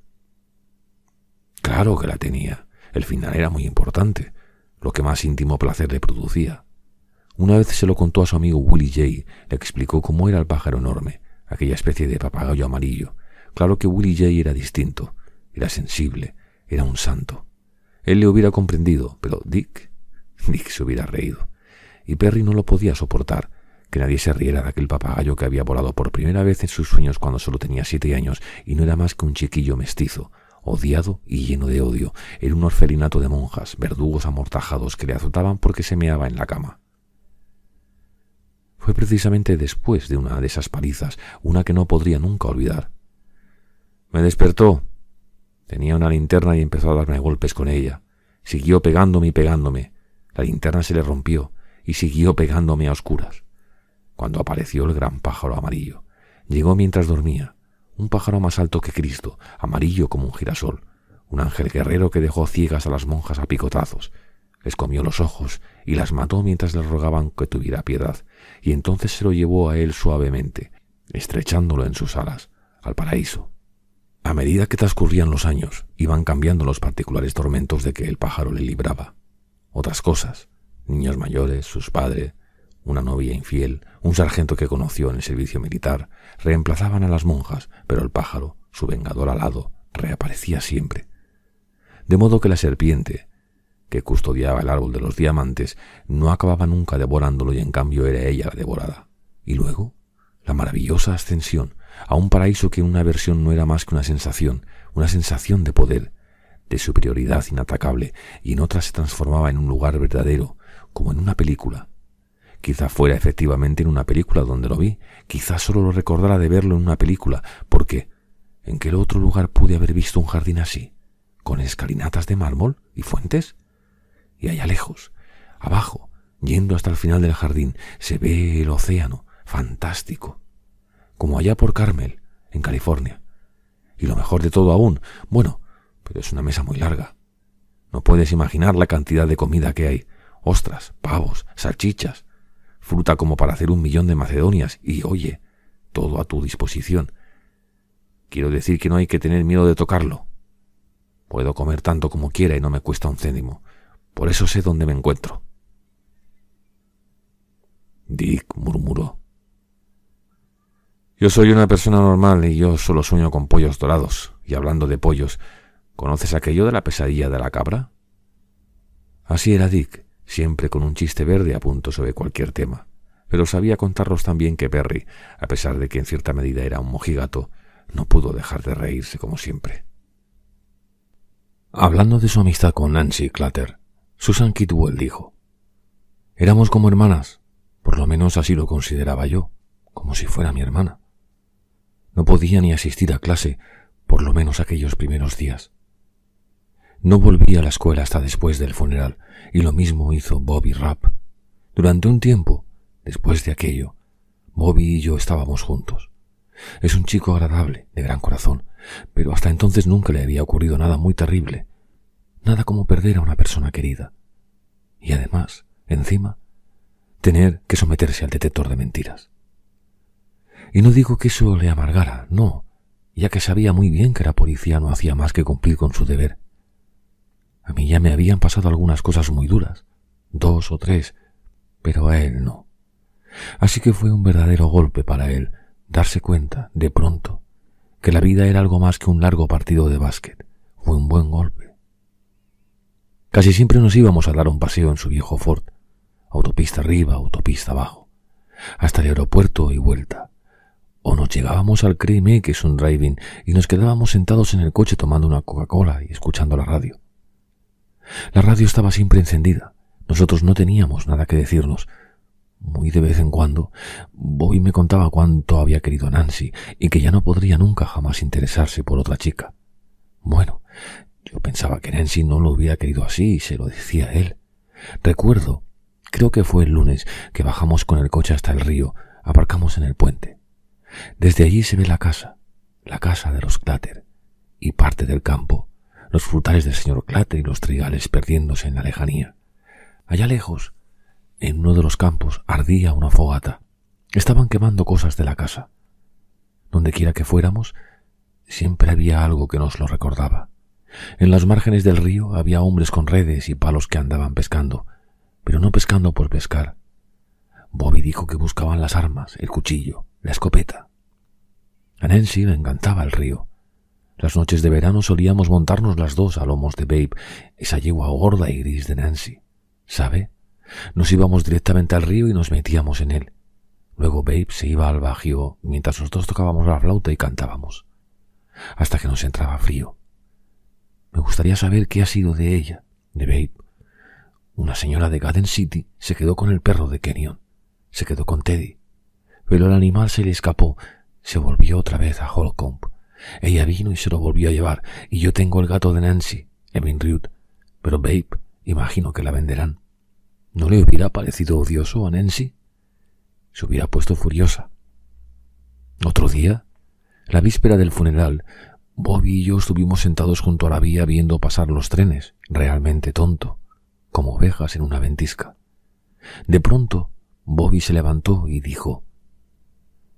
Claro que la tenía. El final era muy importante, lo que más íntimo placer le producía. Una vez se lo contó a su amigo Willie Jay, le explicó cómo era el pájaro enorme, aquella especie de papagayo amarillo. Claro que Willie Jay era distinto, era sensible, era un santo. Él le hubiera comprendido, pero Dick se hubiera reído. Y Perry no lo podía soportar, que nadie se riera de aquel papagayo que había volado por primera vez en sus sueños cuando solo tenía 7 años y no era más que un chiquillo mestizo, odiado y lleno de odio. Era un orfelinato de monjas, verdugos amortajados que le azotaban porque se meaba en la cama. Fue precisamente después de una de esas palizas, una que no podría nunca olvidar. Me despertó. Tenía una linterna y empezó a darme golpes con ella. Siguió pegándome y pegándome. La linterna se le rompió y siguió pegándome a oscuras. Cuando apareció el gran pájaro amarillo, llegó mientras dormía, un pájaro más alto que Cristo, amarillo como un girasol, un ángel guerrero que dejó ciegas a las monjas a picotazos, les comió los ojos y las mató mientras les rogaban que tuviera piedad, y entonces se lo llevó a él suavemente, estrechándolo en sus alas, al paraíso. A medida que transcurrían los años, iban cambiando los particulares tormentos de que el pájaro le libraba. Otras cosas, niños mayores, sus padres, una novia infiel, un sargento que conoció en el servicio militar, reemplazaban a las monjas, pero el pájaro, su vengador alado, reaparecía siempre. De modo que la serpiente, que custodiaba el árbol de los diamantes, no acababa nunca devorándolo y en cambio era ella la devorada. Y luego, la maravillosa ascensión a un paraíso que en una versión no era más que una sensación de poder, de superioridad inatacable, y en otra se transformaba en un lugar verdadero, como en una película. Quizá fuera efectivamente en una película donde lo vi, quizá solo lo recordara de verlo en una película, porque ¿en qué otro lugar pude haber visto un jardín así, con escalinatas de mármol y fuentes? Y allá lejos, abajo, yendo hasta el final del jardín, se ve el océano, fantástico, como allá por Carmel, en California. Y lo mejor de todo aún, bueno, pero es una mesa muy larga. No puedes imaginar la cantidad de comida que hay, ostras, pavos, salchichas, fruta como para hacer 1.000.000 de macedonias y, oye, todo a tu disposición. Quiero decir que no hay que tener miedo de tocarlo. Puedo comer tanto como quiera y no me cuesta un céntimo. Por eso sé dónde me encuentro. Dick murmuró. Yo soy una persona normal y yo solo sueño con pollos dorados. Y hablando de pollos, ¿conoces aquello de la pesadilla de la cabra? Así era Dick, siempre con un chiste verde a punto sobre cualquier tema. Pero sabía contarlos tan bien que Perry, a pesar de que en cierta medida era un mojigato, no pudo dejar de reírse como siempre. Hablando de su amistad con Nancy Clutter, Susan Kidwell dijo: «Éramos como hermanas, por lo menos así lo consideraba yo, como si fuera mi hermana. No podía ni asistir a clase, por lo menos aquellos primeros días. No volví a la escuela hasta después del funeral, y lo mismo hizo Bobby Rapp. Durante un tiempo, después de aquello, Bobby y yo estábamos juntos. Es un chico agradable, de gran corazón, pero hasta entonces nunca le había ocurrido nada muy terrible. Nada como perder a una persona querida. Y además, encima, tener que someterse al detector de mentiras. Y no digo que eso le amargara, no, ya que sabía muy bien que la policía no hacía más que cumplir con su deber. A mí ya me habían pasado algunas cosas muy duras, 2 o 3, pero a él no. Así que fue un verdadero golpe para él darse cuenta, de pronto, que la vida era algo más que un largo partido de básquet. Fue un buen golpe. Casi siempre nos íbamos a dar un paseo en su viejo Ford, autopista arriba, autopista abajo, hasta el aeropuerto y vuelta. O nos llegábamos al Creme, que es un drive-in, y nos quedábamos sentados en el coche tomando una Coca-Cola y escuchando la radio. La radio estaba siempre encendida. Nosotros no teníamos nada que decirnos. Muy de vez en cuando, Bobby me contaba cuánto había querido a Nancy y que ya no podría nunca jamás interesarse por otra chica. Bueno, yo pensaba que Nancy no lo hubiera querido así y se lo decía a él. Recuerdo, creo que fue el lunes, que bajamos con el coche hasta el río, aparcamos en el puente. Desde allí se ve la casa de los Clutter, y parte del campo, los frutales del señor Clutter y los trigales perdiéndose en la lejanía. Allá lejos, en uno de los campos, ardía una fogata. Estaban quemando cosas de la casa. Donde quiera que fuéramos, siempre había algo que nos lo recordaba. En las márgenes del río había hombres con redes y palos que andaban pescando, pero no pescando por pescar. Bobby dijo que buscaban las armas, el cuchillo, la escopeta. A Nancy le encantaba el río. Las noches de verano solíamos montarnos las dos a lomos de Babe, esa yegua gorda y gris de Nancy. ¿Sabe? Nos íbamos directamente al río y nos metíamos en él. Luego Babe se iba al bajío mientras nosotros tocábamos la flauta y cantábamos, hasta que nos entraba frío. Me gustaría saber qué ha sido de ella, de Babe. Una señora de Garden City se quedó con el perro de Kenyon, se quedó con Teddy, pero el animal se le escapó, se volvió otra vez a Holcomb. Ella vino y se lo volvió a llevar, y yo tengo el gato de Nancy, Evan Rude, pero Babe, imagino que la venderán. ¿No le hubiera parecido odioso a Nancy? Se hubiera puesto furiosa. Otro día, la víspera del funeral, Bobby y yo estuvimos sentados junto a la vía viendo pasar los trenes, realmente tonto, como ovejas en una ventisca. De pronto, Bobby se levantó y dijo: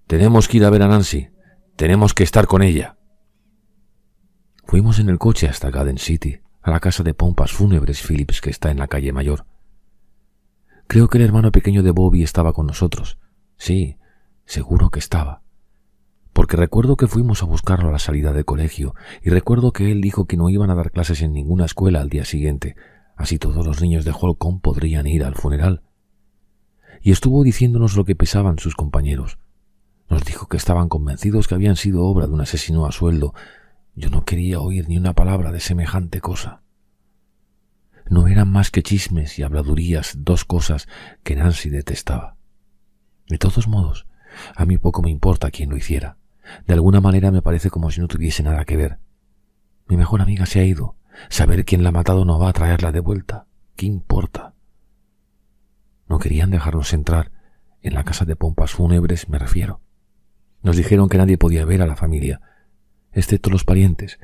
«Tenemos que ir a ver a Nancy. Tenemos que estar con ella». Fuimos en el coche hasta Garden City, a la casa de pompas fúnebres Phillips que está en la calle Mayor. Creo que el hermano pequeño de Bobby estaba con nosotros. Sí, seguro que estaba. Porque recuerdo que fuimos a buscarlo a la salida del colegio y recuerdo que él dijo que no iban a dar clases en ninguna escuela al día siguiente, así todos los niños de Holcomb podrían ir al funeral. Y estuvo diciéndonos lo que pensaban sus compañeros. Nos dijo que estaban convencidos que habían sido obra de un asesino a sueldo. Yo no quería oír ni una palabra de semejante cosa. No eran más que chismes y habladurías, dos cosas que Nancy detestaba. De todos modos, a mí poco me importa quién lo hiciera. De alguna manera me parece como si no tuviese nada que ver. Mi mejor amiga se ha ido. Saber quién la ha matado no va a traerla de vuelta. ¿Qué importa? No querían dejarnos entrar. En la casa de pompas fúnebres me refiero. Nos dijeron que nadie podía ver a la familia, excepto los parientes.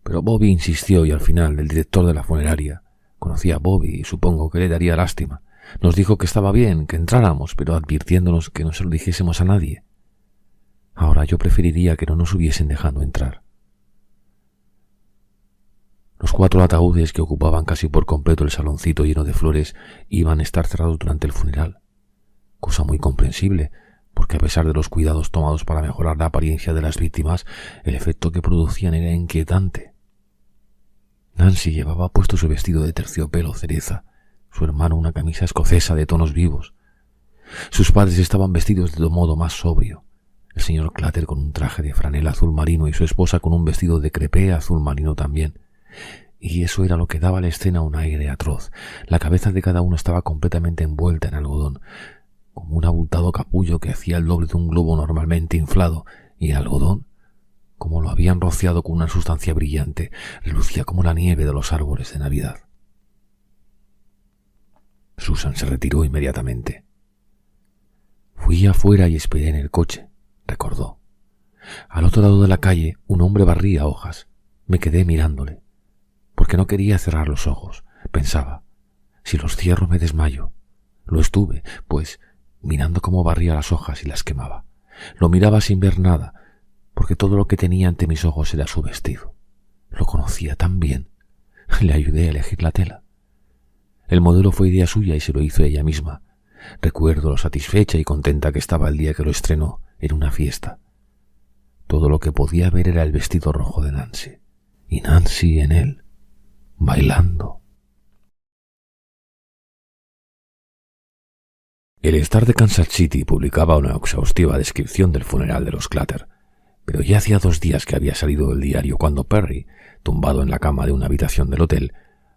Pero Bobby insistió y al final el director de la funeraria conocía a Bobby y supongo que le daría lástima. Nos dijo que estaba bien, que entráramos, pero advirtiéndonos que no se lo dijésemos a nadie. Ahora yo preferiría que no nos hubiesen dejado entrar. Los 4 ataúdes que ocupaban casi por completo el saloncito lleno de flores iban a estar cerrados durante el funeral. Cosa muy comprensible, porque a pesar de los cuidados tomados para mejorar la apariencia de las víctimas, el efecto que producían era inquietante. Nancy llevaba puesto su vestido de terciopelo cereza, su hermano una camisa escocesa de tonos vivos. Sus padres estaban vestidos de modo más sobrio, el señor Clatter con un traje de franela azul marino y su esposa con un vestido de crepé azul marino también. Y eso era lo que daba a la escena un aire atroz. La cabeza de cada uno estaba completamente envuelta en algodón, como un abultado capullo que hacía el doble de un globo normalmente inflado, y el algodón, como lo habían rociado con una sustancia brillante, relucía como la nieve de los árboles de Navidad. Susan se retiró inmediatamente. Fui afuera y esperé en el coche, recordó. Al otro lado de la calle un hombre barría hojas. Me quedé mirándole, porque no quería cerrar los ojos. Pensaba, si los cierro me desmayo. Lo estuve, pues, mirando cómo barría las hojas y las quemaba. Lo miraba sin ver nada, porque todo lo que tenía ante mis ojos era su vestido. Lo conocía tan bien. Le ayudé a elegir la tela. El modelo fue idea suya y se lo hizo ella misma. Recuerdo lo satisfecha y contenta que estaba el día que lo estrenó en una fiesta. Todo lo que podía ver era el vestido rojo de Nancy, y Nancy en él, bailando. El Star de Kansas City publicaba una exhaustiva descripción del funeral de los Clatter, pero ya hacía 2 días que había salido del diario cuando Perry, tumbado en la cama de una habitación del hotel,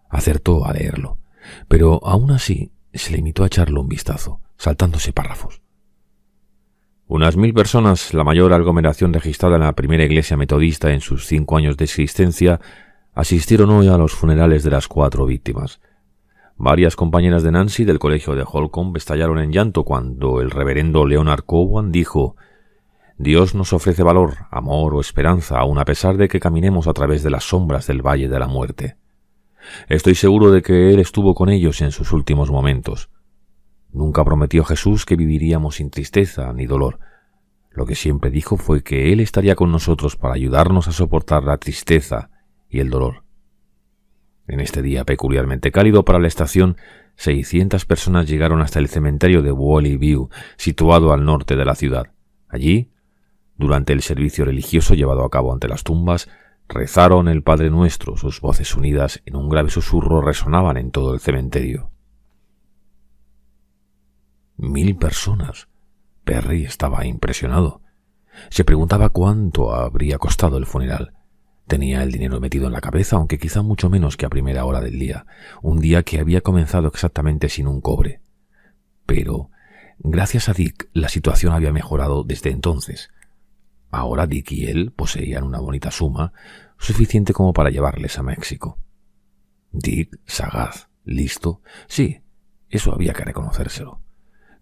acertó a leerlo, pero aún así se limitó a echarle un vistazo, saltándose párrafos. Unas 1000 personas, la mayor aglomeración registrada en la primera iglesia metodista en sus 5 años de existencia, asistieron hoy a los funerales de las 4 víctimas. Varias compañeras de Nancy del colegio de Holcomb estallaron en llanto cuando el reverendo Leonard Cowan dijo: «Dios nos ofrece valor, amor o esperanza, aun a pesar de que caminemos a través de las sombras del valle de la muerte. Estoy seguro de que Él estuvo con ellos en sus últimos momentos. Nunca prometió Jesús que viviríamos sin tristeza ni dolor. Lo que siempre dijo fue que Él estaría con nosotros para ayudarnos a soportar la tristeza y el dolor». En este día peculiarmente cálido para la estación, 600 personas llegaron hasta el cementerio de Wally View, situado al norte de la ciudad. Allí, durante el servicio religioso llevado a cabo ante las tumbas, rezaron el Padre Nuestro. Sus voces unidas en un grave susurro resonaban en todo el cementerio. 1000 personas. Perry estaba impresionado. Se preguntaba cuánto habría costado el funeral. Tenía el dinero metido en la cabeza, aunque quizá mucho menos que a primera hora del día, un día que había comenzado exactamente sin un cobre. Pero, gracias a Dick, la situación había mejorado desde entonces. Ahora Dick y él poseían una bonita suma, suficiente como para llevarles a México. Dick, sagaz, listo, sí, Eso había que reconocérselo.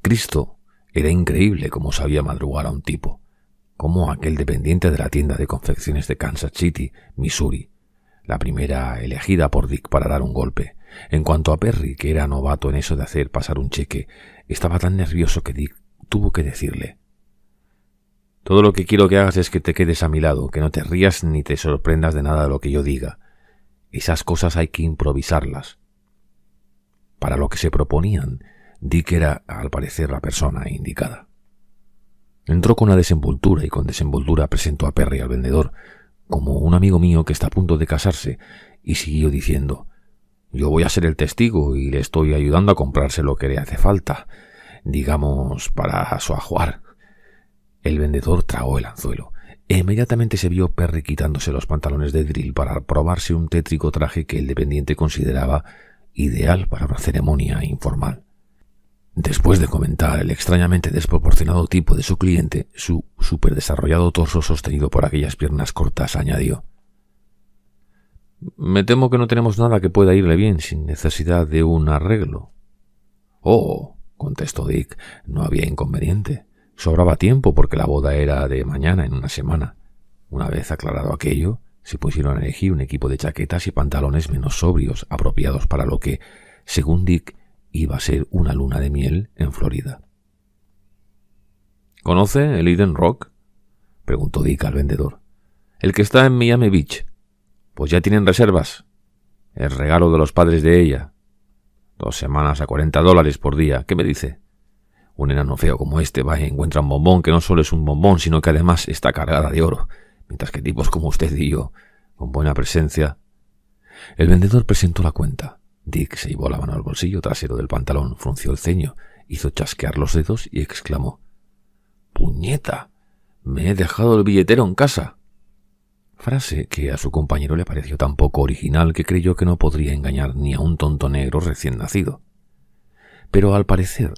Cristo, era increíble cómo sabía madrugar a un tipo, como aquel dependiente de la tienda de confecciones de Kansas City, Missouri, la primera elegida por Dick para dar un golpe. En cuanto a Perry, que era novato en eso de hacer pasar un cheque, estaba tan nervioso que Dick tuvo que decirle: «Todo lo que quiero que hagas es que te quedes a mi lado, que no te rías ni te sorprendas de nada de lo que yo diga. Esas cosas hay que improvisarlas». Para lo que se proponían, Dick era, al parecer, la persona indicada. Entró con una desenvoltura y con desenvoltura presentó a Perry al vendedor como un amigo mío que está a punto de casarse, y siguió diciendo: «Yo voy a ser el testigo y le estoy ayudando a comprarse lo que le hace falta, digamos, para su ajuar». El vendedor tragó el anzuelo e inmediatamente se vio Perry quitándose los pantalones de drill para probarse un tétrico traje que el dependiente consideraba ideal para una ceremonia informal. Después de comentar el extrañamente desproporcionado tipo de su cliente, su superdesarrollado torso sostenido por aquellas piernas cortas, añadió: «Me temo que no tenemos nada que pueda irle bien sin necesidad de un arreglo». «Oh», contestó Dick, «no había inconveniente. Sobraba tiempo porque la boda era de mañana, en una semana». Una vez aclarado aquello, se pusieron a elegir un equipo de chaquetas y pantalones menos sobrios, apropiados para lo que, según Dick, iba a ser una luna de miel en Florida. «¿Conoce el Eden Rock?», preguntó Dick al vendedor. «El que está en Miami Beach. Pues ya tienen reservas. El regalo de los padres de ella. 2 semanas a $40 por día. ¿Qué me dice? Un enano feo como este va y encuentra un bombón que no solo es un bombón, sino que además está cargada de oro, mientras que tipos como usted y yo, con buena presencia». El vendedor presentó la cuenta. Dick se llevó la mano al bolsillo trasero del pantalón, frunció el ceño, hizo chasquear los dedos y exclamó: «¡Puñeta! ¡Me he dejado el billetero en casa!». Frase que a su compañero le pareció tan poco original que creyó que no podría engañar ni a un tonto negro recién nacido. Pero al parecer,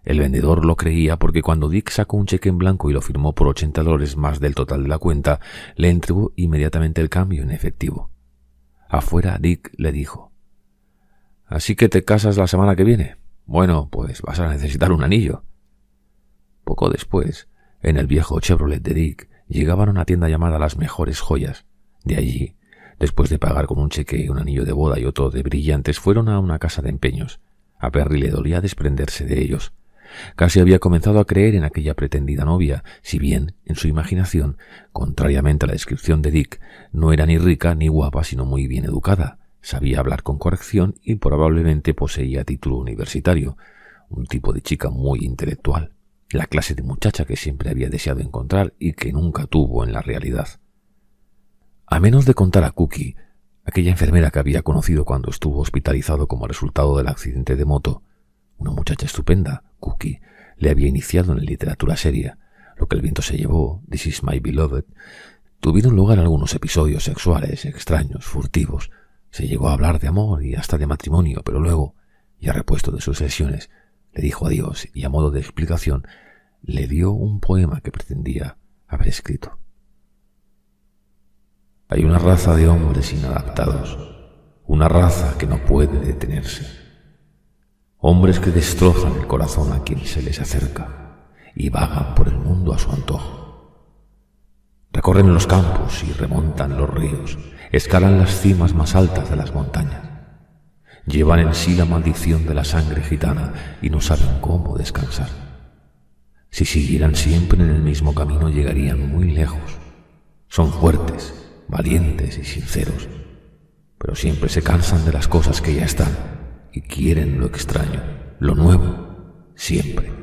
el vendedor lo creía porque cuando Dick sacó un cheque en blanco y lo firmó por $80 más del total de la cuenta, le entregó inmediatamente el cambio en efectivo. Afuera, Dick le dijo: «¿Así que te casas la semana que viene? Bueno, pues vas a necesitar un anillo». Poco después, en el viejo Chevrolet de Dick, llegaban a una tienda llamada Las Mejores Joyas. De allí, después de pagar con un cheque un anillo de boda y otro de brillantes, fueron a una casa de empeños. A Perry le dolía desprenderse de ellos. Casi había comenzado a creer en aquella pretendida novia, si bien, en su imaginación, contrariamente a la descripción de Dick, no era ni rica ni guapa, sino muy bien educada. Sabía hablar con corrección y probablemente poseía título universitario. Un tipo de chica muy intelectual. La clase de muchacha que siempre había deseado encontrar y que nunca tuvo en la realidad. A menos de contar a Cookie, aquella enfermera que había conocido cuando estuvo hospitalizado como resultado del accidente de moto, una muchacha estupenda, Cookie, le había iniciado en la literatura seria. Lo que el viento se llevó, This is my beloved, tuvieron lugar algunos episodios sexuales extraños, furtivos. Se llegó a hablar de amor y hasta de matrimonio, pero luego, ya repuesto de sus lesiones, le dijo adiós y, a modo de explicación, le dio un poema que pretendía haber escrito. «Hay una raza de hombres inadaptados, una raza que no puede detenerse. Hombres que destrozan el corazón a quien se les acerca y vagan por el mundo a su antojo. Recorren los campos y remontan los ríos, escalan las cimas más altas de las montañas. Llevan en sí la maldición de la sangre gitana y no saben cómo descansar. Si siguieran siempre en el mismo camino llegarían muy lejos. Son fuertes, valientes y sinceros, pero siempre se cansan de las cosas que ya están y quieren lo extraño, lo nuevo, siempre».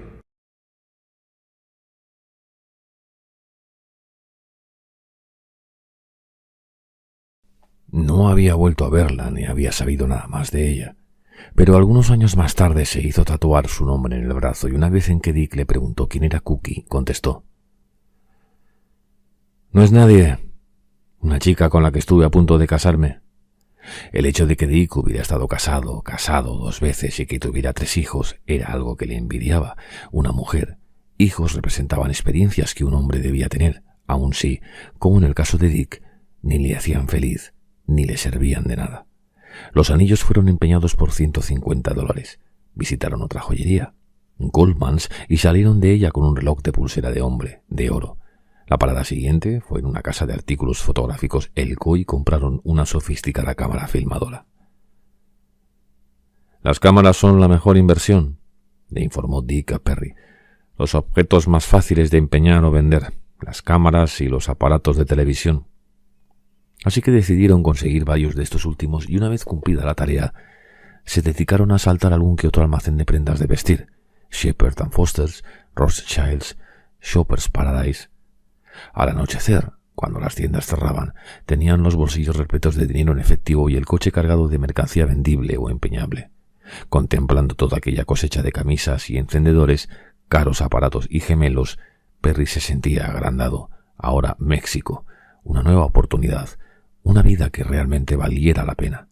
No había vuelto a verla ni había sabido nada más de ella, pero algunos años más tarde se hizo tatuar su nombre en el brazo y una vez en que Dick le preguntó quién era Cookie, contestó: «No es nadie, una chica con la que estuve a punto de casarme». El hecho de que Dick hubiera estado casado 2 veces y que tuviera 3 hijos era algo que le envidiaba. Una mujer, hijos representaban experiencias que un hombre debía tener, aun si, como en el caso de Dick, ni le hacían feliz ni le servían de nada. Los anillos fueron empeñados por $150. Visitaron otra joyería, Goldman's, y salieron de ella con un reloj de pulsera de hombre, de oro. La parada siguiente fue en una casa de artículos fotográficos Elko y compraron una sofisticada cámara filmadora. «Las cámaras son la mejor inversión», le informó Dick a Perry. «Los objetos más fáciles de empeñar o vender, las cámaras y los aparatos de televisión». Así que decidieron conseguir varios de estos últimos y una vez cumplida la tarea, se dedicaron a asaltar algún que otro almacén de prendas de vestir, Shepherd & Foster's, Rothschild's, Shoppers Paradise. Al anochecer, cuando las tiendas cerraban, tenían los bolsillos repletos de dinero en efectivo y el coche cargado de mercancía vendible o empeñable. Contemplando toda aquella cosecha de camisas y encendedores, caros aparatos y gemelos, Perry se sentía agrandado. Ahora México, una nueva oportunidad, una vida que realmente valiera la pena.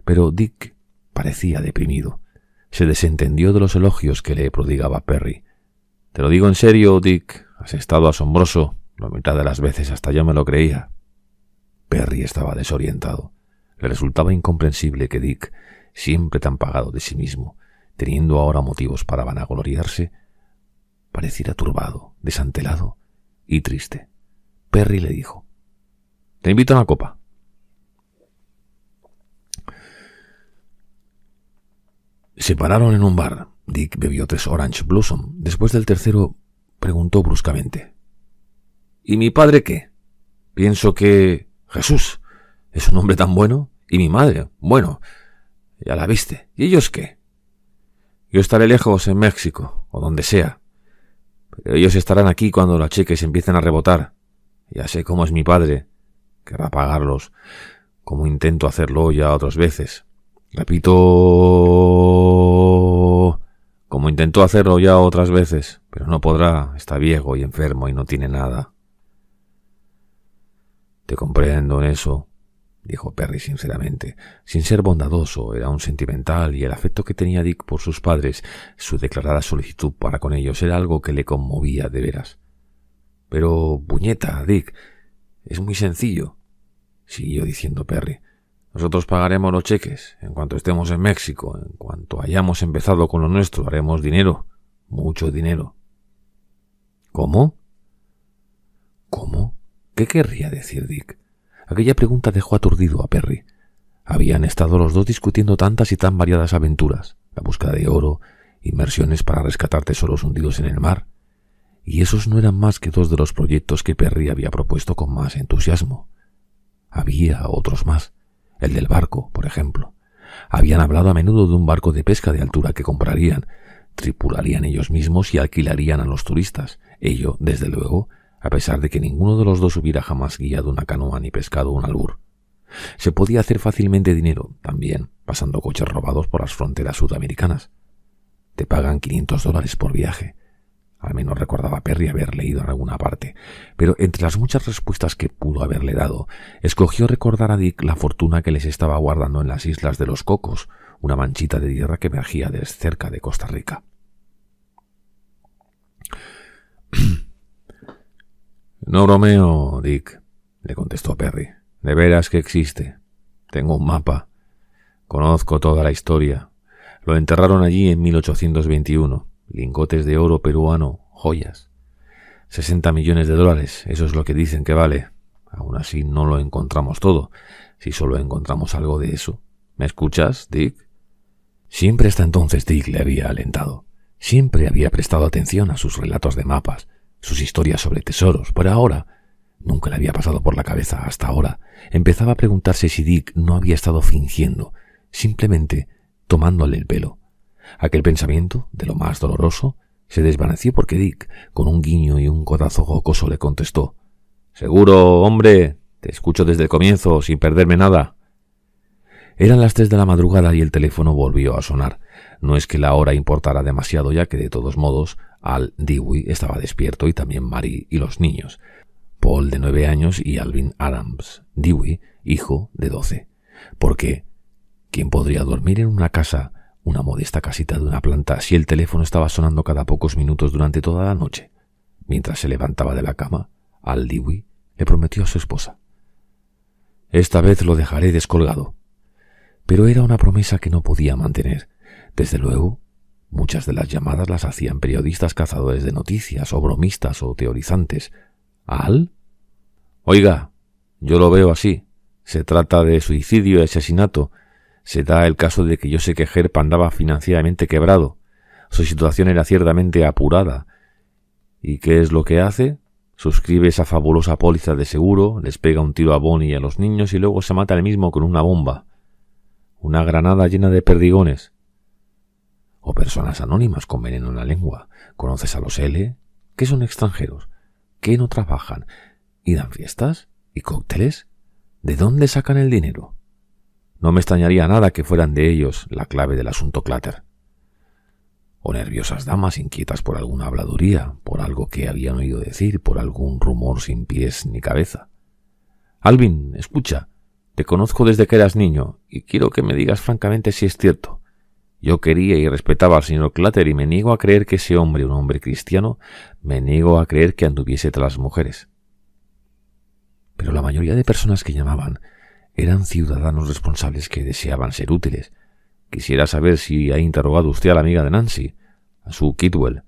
Pero Dick parecía deprimido. Se desentendió de los elogios que le prodigaba Perry. «Te lo digo en serio, Dick, has estado asombroso. La mitad de las veces hasta yo me lo creía». Perry estaba desorientado. Le resultaba incomprensible que Dick, siempre tan pagado de sí mismo, teniendo ahora motivos para vanagloriarse, pareciera turbado, desantelado y triste. Perry le dijo: «Te invito a una copa». Se pararon en un bar. Dick bebió 3 Orange Blossom. Después del tercero, preguntó bruscamente: «¿Y mi padre qué? Pienso que... Jesús, es un hombre tan bueno. Y mi madre, bueno, ya la viste. ¿Y ellos qué? Yo estaré lejos en México, o donde sea. Pero ellos estarán aquí cuando los cheques empiecen a rebotar. Ya sé cómo es mi padre. Querrá pagarlos, como intento hacerlo ya otras veces. Repito, como intentó hacerlo ya otras veces, pero no podrá, está viejo y enfermo y no tiene nada». «Te comprendo en eso», dijo Perry sinceramente. Sin ser bondadoso, era un sentimental y el afecto que tenía Dick por sus padres, su declarada solicitud para con ellos, era algo que le conmovía de veras. «Pero, puñeta, Dick, es muy sencillo», siguió diciendo Perry. «Nosotros pagaremos los cheques en cuanto estemos en México. En cuanto hayamos empezado con lo nuestro, haremos dinero, mucho dinero». «¿Cómo? ¿Cómo? ¿Qué querría decir Dick?» Aquella pregunta dejó aturdido a Perry. Habían estado los dos discutiendo tantas y tan variadas aventuras, la búsqueda de oro, inmersiones para rescatar tesoros hundidos en el mar, y esos no eran más que 2 de los proyectos que Perry había propuesto con más entusiasmo. Había otros más, el del barco, por ejemplo. Habían hablado a menudo de un barco de pesca de altura que comprarían, tripularían ellos mismos y alquilarían a los turistas. Ello, desde luego, a pesar de que ninguno de los dos hubiera jamás guiado una canoa ni pescado un albur. Se podía hacer fácilmente dinero, también, pasando coches robados por las fronteras sudamericanas. Te pagan $500 por viaje. Al menos recordaba Perry haber leído en alguna parte, pero entre las muchas respuestas que pudo haberle dado, escogió recordar a Dick la fortuna que les estaba guardando en las Islas de los Cocos, una manchita de tierra que emergía desde cerca de Costa Rica. «No bromeo, Dick», le contestó Perry. «De veras que existe. Tengo un mapa. Conozco toda la historia. Lo enterraron allí en 1821. Lingotes de oro peruano, joyas. $60 millones, eso es lo que dicen que vale. Aún así no lo encontramos todo, si solo encontramos algo de eso. ¿Me escuchas, Dick?» Siempre hasta entonces Dick le había alentado. Siempre había prestado atención a sus relatos de mapas, sus historias sobre tesoros, pero ahora, nunca le había pasado por la cabeza hasta ahora, empezaba a preguntarse si Dick no había estado fingiendo, simplemente tomándole el pelo. Aquel pensamiento, de lo más doloroso, se desvaneció porque Dick, con un guiño y un codazo jocoso, le contestó: «Seguro, hombre, te escucho desde el comienzo, sin perderme nada». Eran las 3 de la madrugada y el teléfono volvió a sonar. No es que la hora importara demasiado, ya que de todos modos Al Dewey estaba despierto y también Mary y los niños, Paul de 9 años y Alvin Adams Dewey, hijo de 12. Porque ¿quién podría dormir en una casa, una modesta casita de una planta, si el teléfono estaba sonando cada pocos minutos durante toda la noche? Mientras se levantaba de la cama, Al Dewey le prometió a su esposa: «Esta vez lo dejaré descolgado». Pero era una promesa que no podía mantener. Desde luego, Muchas de las llamadas las hacían periodistas cazadores de noticias o bromistas o teorizantes. ¿Al? Oiga, yo lo veo así. Se trata de suicidio y asesinato. Se da el caso de que yo sé que Herb andaba financieramente quebrado. Su situación era ciertamente apurada. ¿Y qué es lo que hace? Suscribe esa fabulosa póliza de seguro, les pega un tiro a Bonnie y a los niños y luego se mata él mismo con una bomba. Una granada llena de perdigones. O personas anónimas con veneno en la lengua. ¿Conoces a los L? ¿Qué son extranjeros? ¿Qué no trabajan? ¿Y dan fiestas? ¿Y cócteles? ¿De dónde sacan el dinero? No me extrañaría nada que fueran de ellos la clave del asunto Clutter. O nerviosas damas inquietas por alguna habladuría, por algo que habían oído decir, por algún rumor sin pies ni cabeza. Alvin, escucha, te conozco desde que eras niño y quiero que me digas francamente si es cierto. Yo quería y respetaba al señor Clutter y me niego a creer que ese hombre, un hombre cristiano, me niego a creer que anduviese tras las mujeres. Pero la mayoría de personas que llamaban eran ciudadanos responsables que deseaban ser útiles. Quisiera saber si ha interrogado usted a la amiga de Nancy, a Sue Kidwell.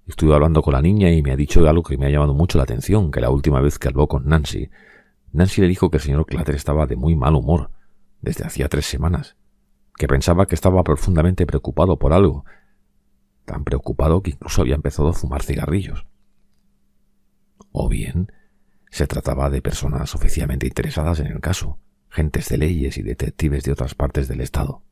Estuve hablando con la niña y me ha dicho algo que me ha llamado mucho la atención, que la última vez que habló con Nancy le dijo que el señor Clutter estaba de muy mal humor, desde hacía 3 semanas, que pensaba que estaba profundamente preocupado por algo, tan preocupado que incluso había empezado a fumar cigarrillos. O bien se trataba de personas oficialmente interesadas en el caso, gentes de leyes y detectives de otras partes del estado.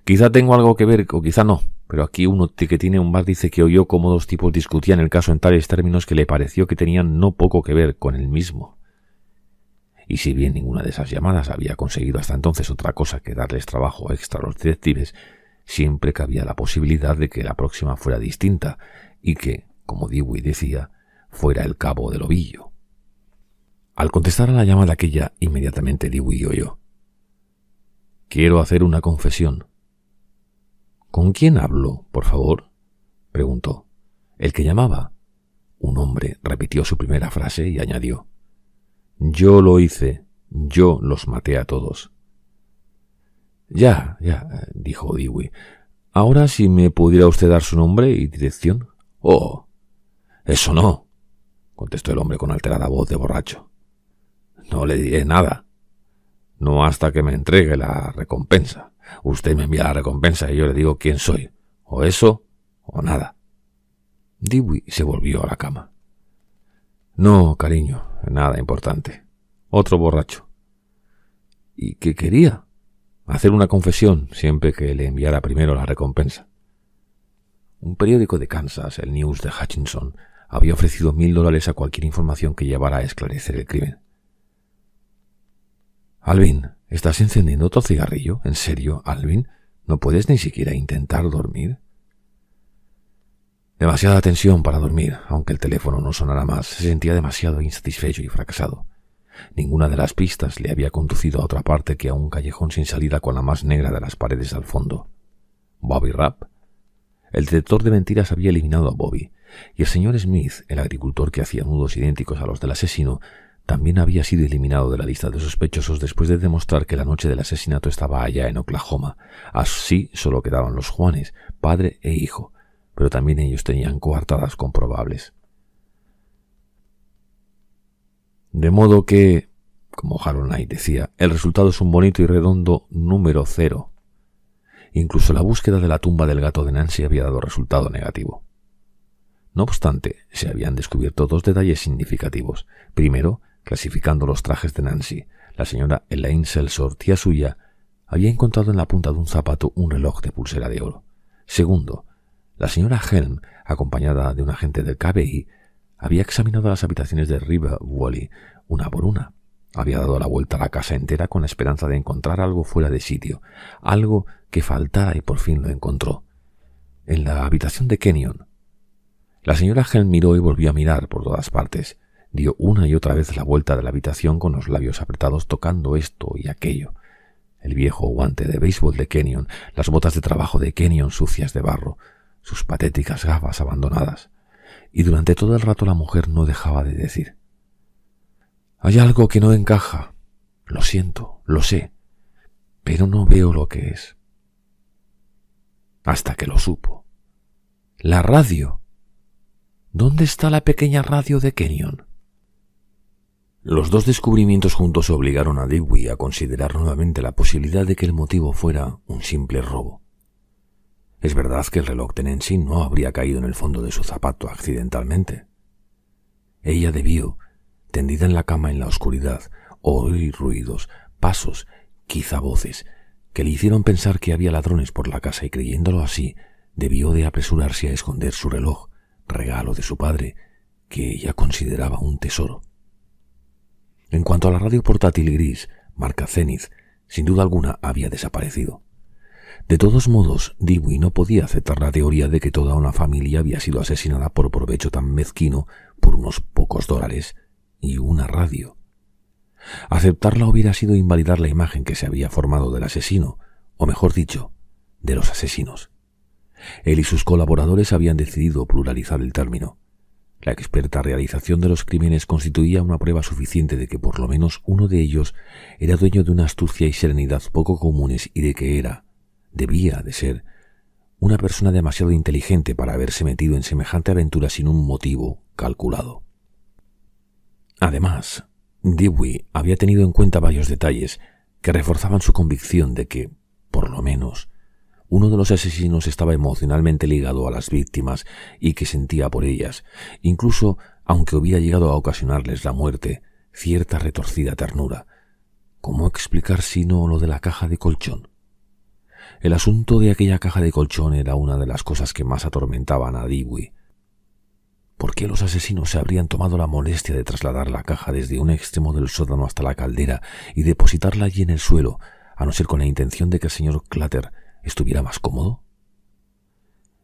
Quizá tengo algo que ver o quizá no, pero aquí uno que tiene un bar dice que oyó cómo 2 tipos discutían el caso en tales términos que le pareció que tenían no poco que ver con el mismo. Y si bien ninguna de esas llamadas había conseguido hasta entonces otra cosa que darles trabajo extra a los detectives, siempre cabía la posibilidad de que la próxima fuera distinta y que, como Dewey decía, fuera el cabo del ovillo. Al contestar a la llamada aquella, inmediatamente Dewey oyó: «Quiero hacer una confesión». «¿Con quién hablo, por favor?», preguntó. «¿El que llamaba?». Un hombre repitió su primera frase y añadió: «Yo lo hice, yo los maté a todos». Ya, dijo Dewey. «Ahora si me pudiera usted dar su nombre y dirección». «Oh, eso no», contestó el hombre con alterada voz de borracho. «No le diré nada. No hasta que me entregue la recompensa. Usted me envía la recompensa y yo le digo quién soy. O eso, o nada». Dewey se volvió a la cama. «No, cariño, nada importante. Otro borracho». «¿Y qué quería?». «Hacer una confesión, siempre que le enviara primero la recompensa». Un periódico de Kansas, el News de Hutchinson, había ofrecido $1000 a cualquier información que llevara a esclarecer el crimen. «Alvin, ¿estás encendiendo otro cigarrillo? ¿En serio, Alvin? ¿No puedes ni siquiera intentar dormir?». Demasiada tensión para dormir, aunque el teléfono no sonara más. Se sentía demasiado insatisfecho y fracasado. Ninguna de las pistas le había conducido a otra parte que a un callejón sin salida con la más negra de las paredes al fondo. ¿Bobby Rapp? El detector de mentiras había eliminado a Bobby, y el señor Smith, el agricultor que hacía nudos idénticos a los del asesino, también había sido eliminado de la lista de sospechosos después de demostrar que la noche del asesinato estaba allá en Oklahoma. Así solo quedaban los Juanes, padre e hijo, pero también ellos tenían coartadas comprobables. De modo que, como Harold Knight decía, el resultado es un bonito y redondo número 0. Incluso la búsqueda de la tumba del gato de Nancy había dado resultado negativo. No obstante, se habían descubierto 2 detalles significativos. Primero, clasificando los trajes de Nancy, la señora Elaine Selsor, tía suya, había encontrado en la punta de un zapato un reloj de pulsera de oro. Segundo, la señora Helm, acompañada de un agente del KBI, había examinado las habitaciones de River Wally una por una. Había dado la vuelta a la casa entera con la esperanza de encontrar algo fuera de sitio, algo que faltara, y por fin lo encontró. En la habitación de Kenyon. La señora Helm miró y volvió a mirar por todas partes. Dio una y otra vez la vuelta de la habitación con los labios apretados, tocando esto y aquello. El viejo guante de béisbol de Kenyon, las botas de trabajo de Kenyon sucias de barro, sus patéticas gafas abandonadas. Y durante todo el rato la mujer no dejaba de decir: «Hay algo que no encaja. Lo siento, lo sé, pero no veo lo que es». hasta que lo supo. ¡La radio! ¿Dónde está la pequeña radio de Kenyon? Los dos descubrimientos juntos obligaron a Dewey a considerar nuevamente la posibilidad de que el motivo fuera un simple robo. Es verdad que el reloj de Nancy no habría caído en el fondo de su zapato accidentalmente. Ella debió, tendida en la cama en la oscuridad, oír ruidos, pasos, quizá voces, que le hicieron pensar que había ladrones por la casa y creyéndolo así, debió de apresurarse a esconder su reloj, regalo de su padre, que ella consideraba un tesoro. En cuanto a la radio portátil gris, marca Zenith, sin duda alguna había desaparecido. De todos modos, Dewey no podía aceptar la teoría de que toda una familia había sido asesinada por provecho tan mezquino por unos pocos $, y una radio. Aceptarla hubiera sido invalidar la imagen que se había formado del asesino, o mejor dicho, de los asesinos. Él y sus colaboradores habían decidido pluralizar el término. La experta realización de los crímenes constituía una prueba suficiente de que por lo menos uno de ellos era dueño de una astucia y serenidad poco comunes y de que debía de ser, una persona demasiado inteligente para haberse metido en semejante aventura sin un motivo calculado. Además, Dewey había tenido en cuenta varios detalles que reforzaban su convicción de que, por lo menos, uno de los asesinos estaba emocionalmente ligado a las víctimas y que sentía por ellas, incluso aunque hubiera llegado a ocasionarles la muerte, cierta retorcida ternura. ¿Cómo explicar sino lo de la caja de colchón? El asunto de aquella caja de colchón era una de las cosas que más atormentaban a Dewey. ¿Por qué los asesinos se habrían tomado la molestia de trasladar la caja desde un extremo del sótano hasta la caldera y depositarla allí en el suelo, a no ser con la intención de que el señor Clutter estuviera más cómodo?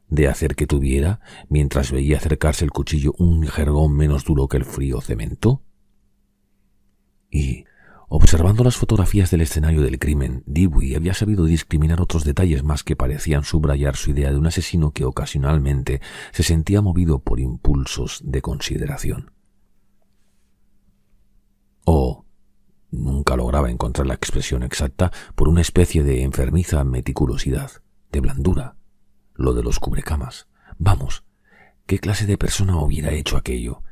¿De hacer que tuviera, mientras veía acercarse el cuchillo, un jergón menos duro que el frío cemento? Y, observando las fotografías del escenario del crimen, Dewey había sabido discriminar otros detalles más que parecían subrayar su idea de un asesino que ocasionalmente se sentía movido por impulsos de consideración. Nunca lograba encontrar la expresión exacta por una especie de enfermiza meticulosidad, de blandura, lo de los cubrecamas. Vamos, ¿qué clase de persona hubiera hecho aquello?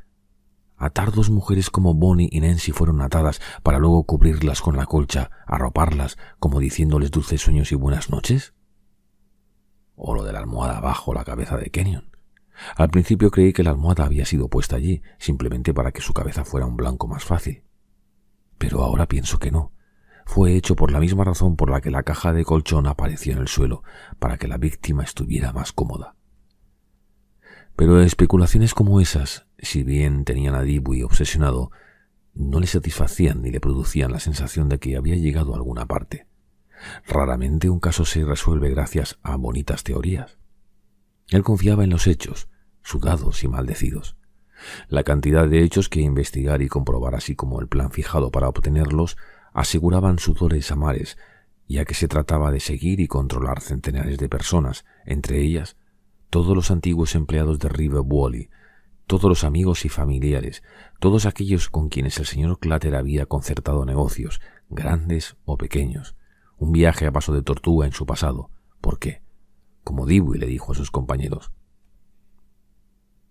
Atar dos mujeres como Bonnie y Nancy fueron atadas para luego cubrirlas con la colcha, arroparlas como diciéndoles dulces sueños y buenas noches. O lo de la almohada bajo la cabeza de Kenyon. Al principio creí que la almohada había sido puesta allí, simplemente para que su cabeza fuera un blanco más fácil. Pero ahora pienso que no. Fue hecho por la misma razón por la que la caja de colchón apareció en el suelo, para que la víctima estuviera más cómoda. Pero especulaciones como esas, si bien tenían a Dewey obsesionado, no le satisfacían ni le producían la sensación de que había llegado a alguna parte. Raramente un caso se resuelve gracias a bonitas teorías. Él confiaba en los hechos, sudados y maldecidos. La cantidad de hechos que investigar y comprobar, así como el plan fijado para obtenerlos, aseguraban sudores a mares, ya que se trataba de seguir y controlar centenares de personas, entre ellas todos los antiguos empleados de River Whalley, todos los amigos y familiares, todos aquellos con quienes el señor Clutter había concertado negocios, grandes o pequeños, un viaje a paso de tortuga en su pasado. ¿Por qué? Como Dewey le dijo a sus compañeros: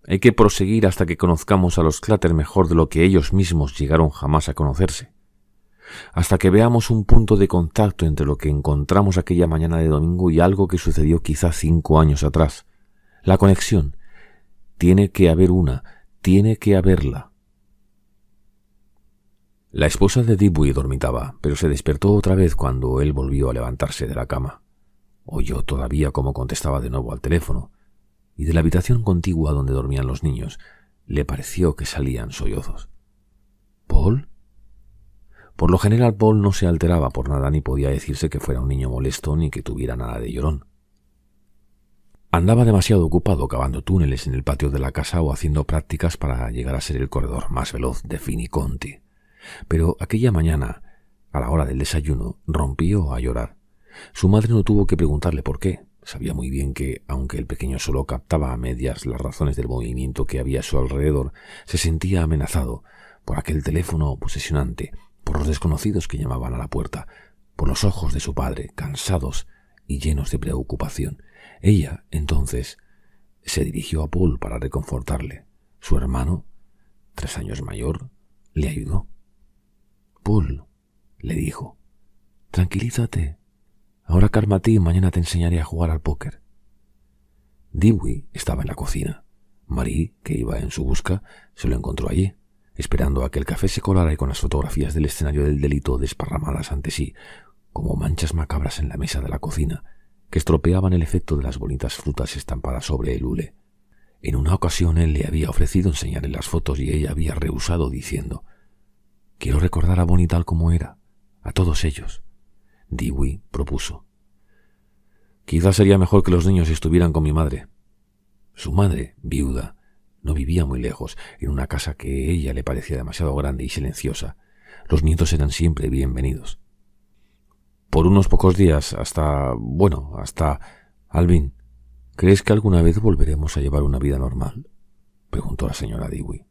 hay que proseguir hasta que conozcamos a los Clutter mejor de lo que ellos mismos llegaron jamás a conocerse, hasta que veamos un punto de contacto entre lo que encontramos aquella mañana de domingo y algo que sucedió quizá 5 años atrás. La conexión. Tiene que haber una, tiene que haberla. La esposa de Dewey dormitaba, pero se despertó otra vez cuando él volvió a levantarse de la cama. Oyó todavía cómo contestaba de nuevo al teléfono, y de la habitación contigua donde dormían los niños le pareció que salían sollozos. ¿Paul? Por lo general Paul no se alteraba por nada ni podía decirse que fuera un niño molesto ni que tuviera nada de llorón. Andaba demasiado ocupado cavando túneles en el patio de la casa o haciendo prácticas para llegar a ser el corredor más veloz de Finney County. Pero aquella mañana, a la hora del desayuno, rompió a llorar. Su madre no tuvo que preguntarle por qué. Sabía muy bien que, aunque el pequeño solo captaba a medias las razones del movimiento que había a su alrededor, se sentía amenazado por aquel teléfono obsesionante, por los desconocidos que llamaban a la puerta, por los ojos de su padre, cansados y llenos de preocupación, Ella, entonces, se dirigió a Paul para reconfortarle. Su hermano, 3 años mayor, le ayudó. «Paul», le dijo, «tranquilízate. Ahora cálmate y mañana te enseñaré a jugar al póker». Dewey estaba en la cocina. Marie, que iba en su busca, se lo encontró allí, esperando a que el café se colara y con las fotografías del escenario del delito desparramadas ante sí, como manchas macabras en la mesa de la cocina, que estropeaban el efecto de las bonitas frutas estampadas sobre el hule. En una ocasión él le había ofrecido enseñarle las fotos y ella había rehusado diciendo: «Quiero recordar a Bonnie tal como era, a todos ellos». Dewey propuso: «Quizás sería mejor que los niños estuvieran con mi madre». Su madre, viuda, no vivía muy lejos, en una casa que a ella le parecía demasiado grande y silenciosa. Los nietos eran siempre bienvenidos. Por unos pocos días, hasta... Alvin, ¿crees que alguna vez volveremos a llevar una vida normal?, preguntó la señora Dewey.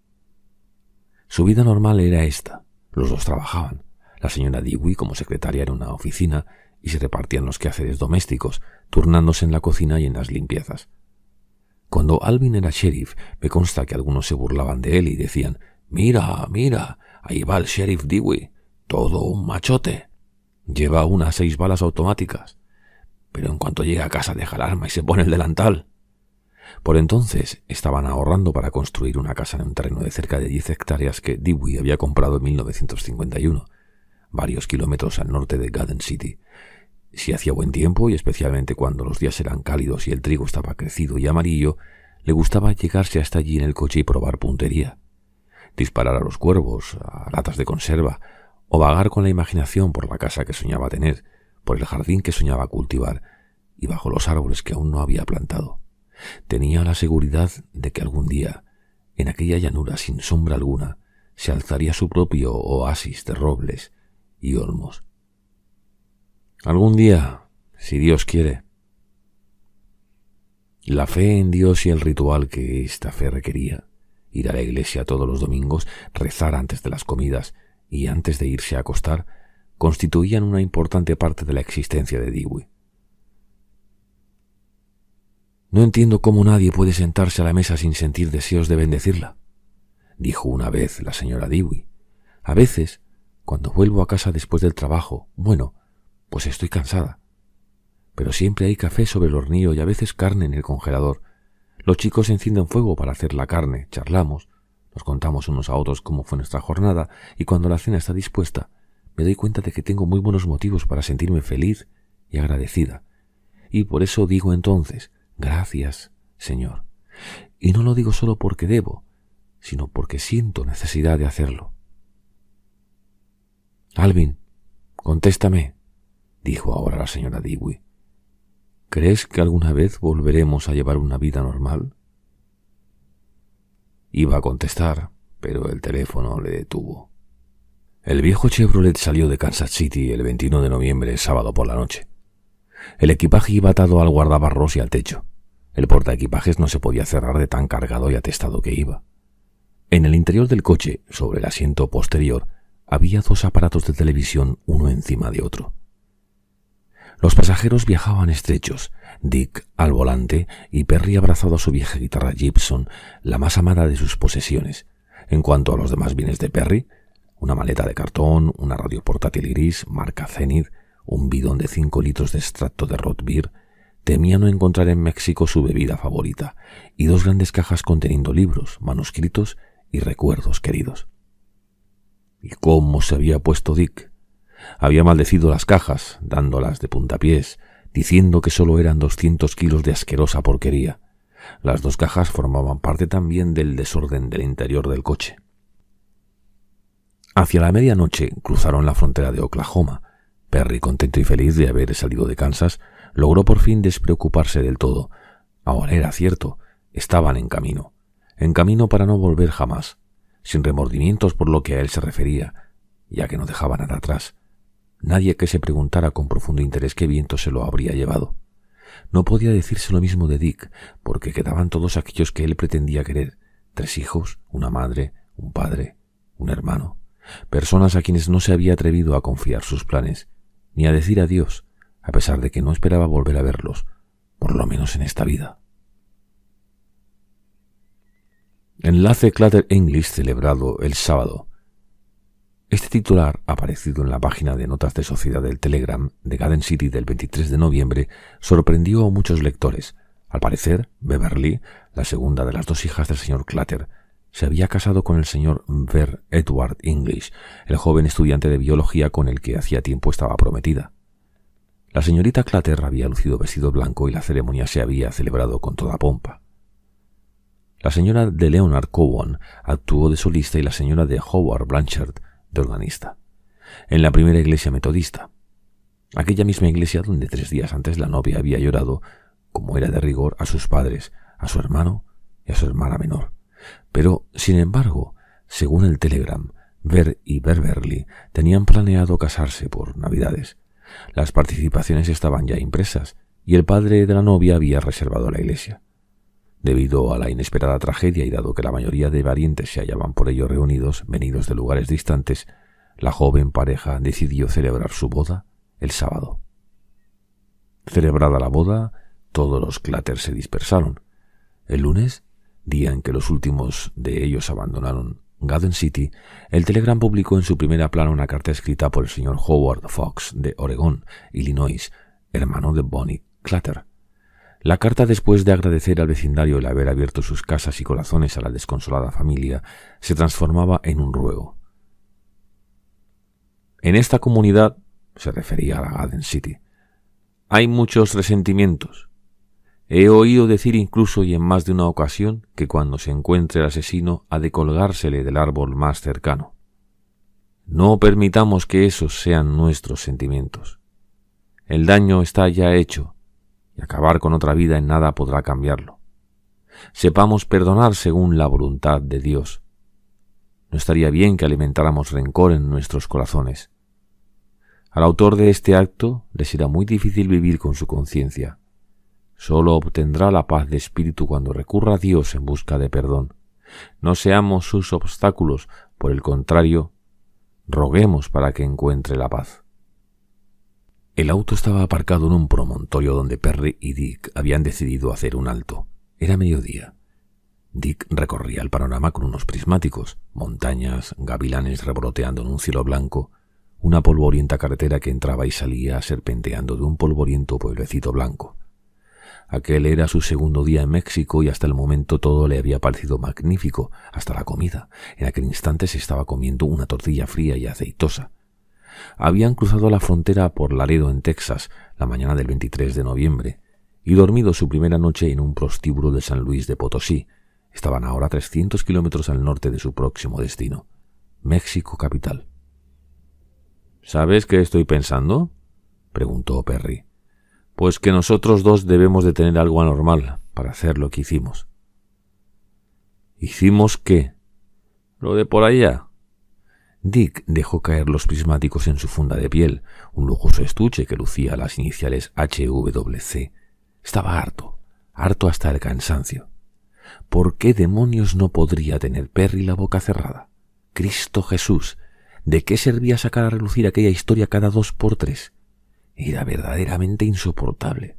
Su vida normal era esta. Los dos trabajaban. La señora Dewey como secretaria en una oficina y se repartían los quehaceres domésticos, turnándose en la cocina y en las limpiezas. Cuando Alvin era sheriff, me consta que algunos se burlaban de él y decían: «Mira, mira, ahí va el sheriff Dewey, todo un machote. Lleva unas 6 balas automáticas, pero en cuanto llega a casa deja el arma y se pone el delantal». Por entonces estaban ahorrando para construir una casa en un terreno de cerca de 10 hectáreas que Dewey había comprado en 1951, varios kilómetros al norte de Garden City. Si hacía buen tiempo, y especialmente cuando los días eran cálidos y el trigo estaba crecido y amarillo, le gustaba llegarse hasta allí en el coche y probar puntería, disparar a los cuervos, a latas de conserva, o vagar con la imaginación por la casa que soñaba tener, por el jardín que soñaba cultivar, y bajo los árboles que aún no había plantado. Tenía la seguridad de que algún día, en aquella llanura sin sombra alguna, se alzaría su propio oasis de robles y olmos. Algún día, si Dios quiere. La fe en Dios y el ritual que esta fe requería, ir a la iglesia todos los domingos, rezar antes de las comidas y antes de irse a acostar, constituían una importante parte de la existencia de Dewey. «No entiendo cómo nadie puede sentarse a la mesa sin sentir deseos de bendecirla», dijo una vez la señora Dewey. «A veces, cuando vuelvo a casa después del trabajo, pues estoy cansada. Pero siempre hay café sobre el hornillo y a veces carne en el congelador. Los chicos encienden fuego para hacer la carne, charlamos, nos contamos unos a otros cómo fue nuestra jornada y cuando la cena está dispuesta, me doy cuenta de que tengo muy buenos motivos para sentirme feliz y agradecida. Y por eso digo entonces: gracias, Señor. Y no lo digo solo porque debo, sino porque siento necesidad de hacerlo». «Alvin, contéstame», dijo ahora la señora Dewey. «¿Crees que alguna vez volveremos a llevar una vida normal?». Iba a contestar, pero el teléfono le detuvo. El viejo Chevrolet salió de Kansas City el 21 de noviembre, sábado por la noche. El equipaje iba atado al guardabarros y al techo. El portaequipajes no se podía cerrar de tan cargado y atestado que iba. En el interior del coche, sobre el asiento posterior, había 2 aparatos de televisión, uno encima de otro. Los pasajeros viajaban estrechos, Dick al volante y Perry abrazado a su vieja guitarra Gibson, la más amada de sus posesiones. En cuanto a los demás bienes de Perry, una maleta de cartón, una radio portátil gris, marca Zenith, un bidón de 5 litros de extracto de root beer, temía no encontrar en México su bebida favorita, y 2 grandes cajas conteniendo libros, manuscritos y recuerdos queridos. ¿Y cómo se había puesto Dick? Había maldecido las cajas, dándolas de puntapiés, diciendo que solo eran 200 kilos de asquerosa porquería. Las 2 cajas formaban parte también del desorden del interior del coche. Hacia la medianoche cruzaron la frontera de Oklahoma. Perry, contento y feliz de haber salido de Kansas, logró por fin despreocuparse del todo. Ahora era cierto, estaban en camino para no volver jamás, sin remordimientos por lo que a él se refería, ya que no dejaba nada atrás. Nadie que se preguntara con profundo interés qué viento se lo habría llevado. No podía decirse lo mismo de Dick, porque quedaban todos aquellos que él pretendía querer: 3 hijos, una madre, un padre, un hermano, personas a quienes no se había atrevido a confiar sus planes, ni a decir adiós, a pesar de que no esperaba volver a verlos, por lo menos en esta vida. Enlace Clatter English celebrado el sábado. Este titular, aparecido en la página de notas de sociedad del Telegram de Garden City del 23 de noviembre, sorprendió a muchos lectores. Al parecer, Beverly, la segunda de las dos hijas del señor Clatter, se había casado con el señor Ver Edward English, el joven estudiante de biología con el que hacía tiempo estaba prometida. La señorita Clatter había lucido vestido blanco y la ceremonia se había celebrado con toda pompa. La señora de Leonard Cowan actuó de solista y la señora de Howard Blanchard de organista, en la primera iglesia metodista, aquella misma iglesia donde 3 días antes la novia había llorado, como era de rigor, a sus padres, a su hermano y a su hermana menor. Pero, sin embargo, según el Telegram, Ver y Beverly tenían planeado casarse por Navidades. Las participaciones estaban ya impresas y el padre de la novia había reservado la iglesia. Debido a la inesperada tragedia y dado que la mayoría de parientes se hallaban por ello reunidos, venidos de lugares distantes, la joven pareja decidió celebrar su boda el sábado. Celebrada la boda, todos los Clatter se dispersaron. El lunes, día en que los últimos de ellos abandonaron Garden City, el Telegram publicó en su primera plana una carta escrita por el señor Howard Fox de Oregón, Illinois, hermano de Bonnie Clatter. La carta, después de agradecer al vecindario el haber abierto sus casas y corazones a la desconsolada familia, se transformaba en un ruego. En esta comunidad, se refería a la Garden City, hay muchos resentimientos. He oído decir incluso y en más de una ocasión que cuando se encuentre el asesino ha de colgársele del árbol más cercano. No permitamos que esos sean nuestros sentimientos. El daño está ya hecho, y acabar con otra vida en nada podrá cambiarlo. Sepamos perdonar según la voluntad de Dios. No estaría bien que alimentáramos rencor en nuestros corazones. Al autor de este acto le será muy difícil vivir con su conciencia. Solo obtendrá la paz de espíritu cuando recurra a Dios en busca de perdón. No seamos sus obstáculos, por el contrario, roguemos para que encuentre la paz. El auto estaba aparcado en un promontorio donde Perry y Dick habían decidido hacer un alto. Era mediodía. Dick recorría el panorama con unos prismáticos, montañas, gavilanes revoloteando en un cielo blanco, una polvorienta carretera que entraba y salía serpenteando de un polvoriento pueblecito blanco. Aquel era su segundo día en México y hasta el momento todo le había parecido magnífico, hasta la comida. En aquel instante se estaba comiendo una tortilla fría y aceitosa. Habían cruzado la frontera por Laredo, en Texas, la mañana del 23 de noviembre, y dormido su primera noche en un prostíbulo de San Luis de Potosí. Estaban ahora 300 kilómetros al norte de su próximo destino, México capital. ¿Sabes qué estoy pensando?, preguntó Perry. Pues que nosotros dos debemos de tener algo anormal para hacer lo que hicimos. ¿Hicimos qué? Lo de por allá. Dick dejó caer los prismáticos en su funda de piel, un lujoso estuche que lucía las iniciales HWC. Estaba harto hasta el cansancio. ¿Por qué demonios no podría tener Perry la boca cerrada? ¡Cristo Jesús! ¿De qué servía sacar a relucir aquella historia cada 2 por 3? Era verdaderamente insoportable.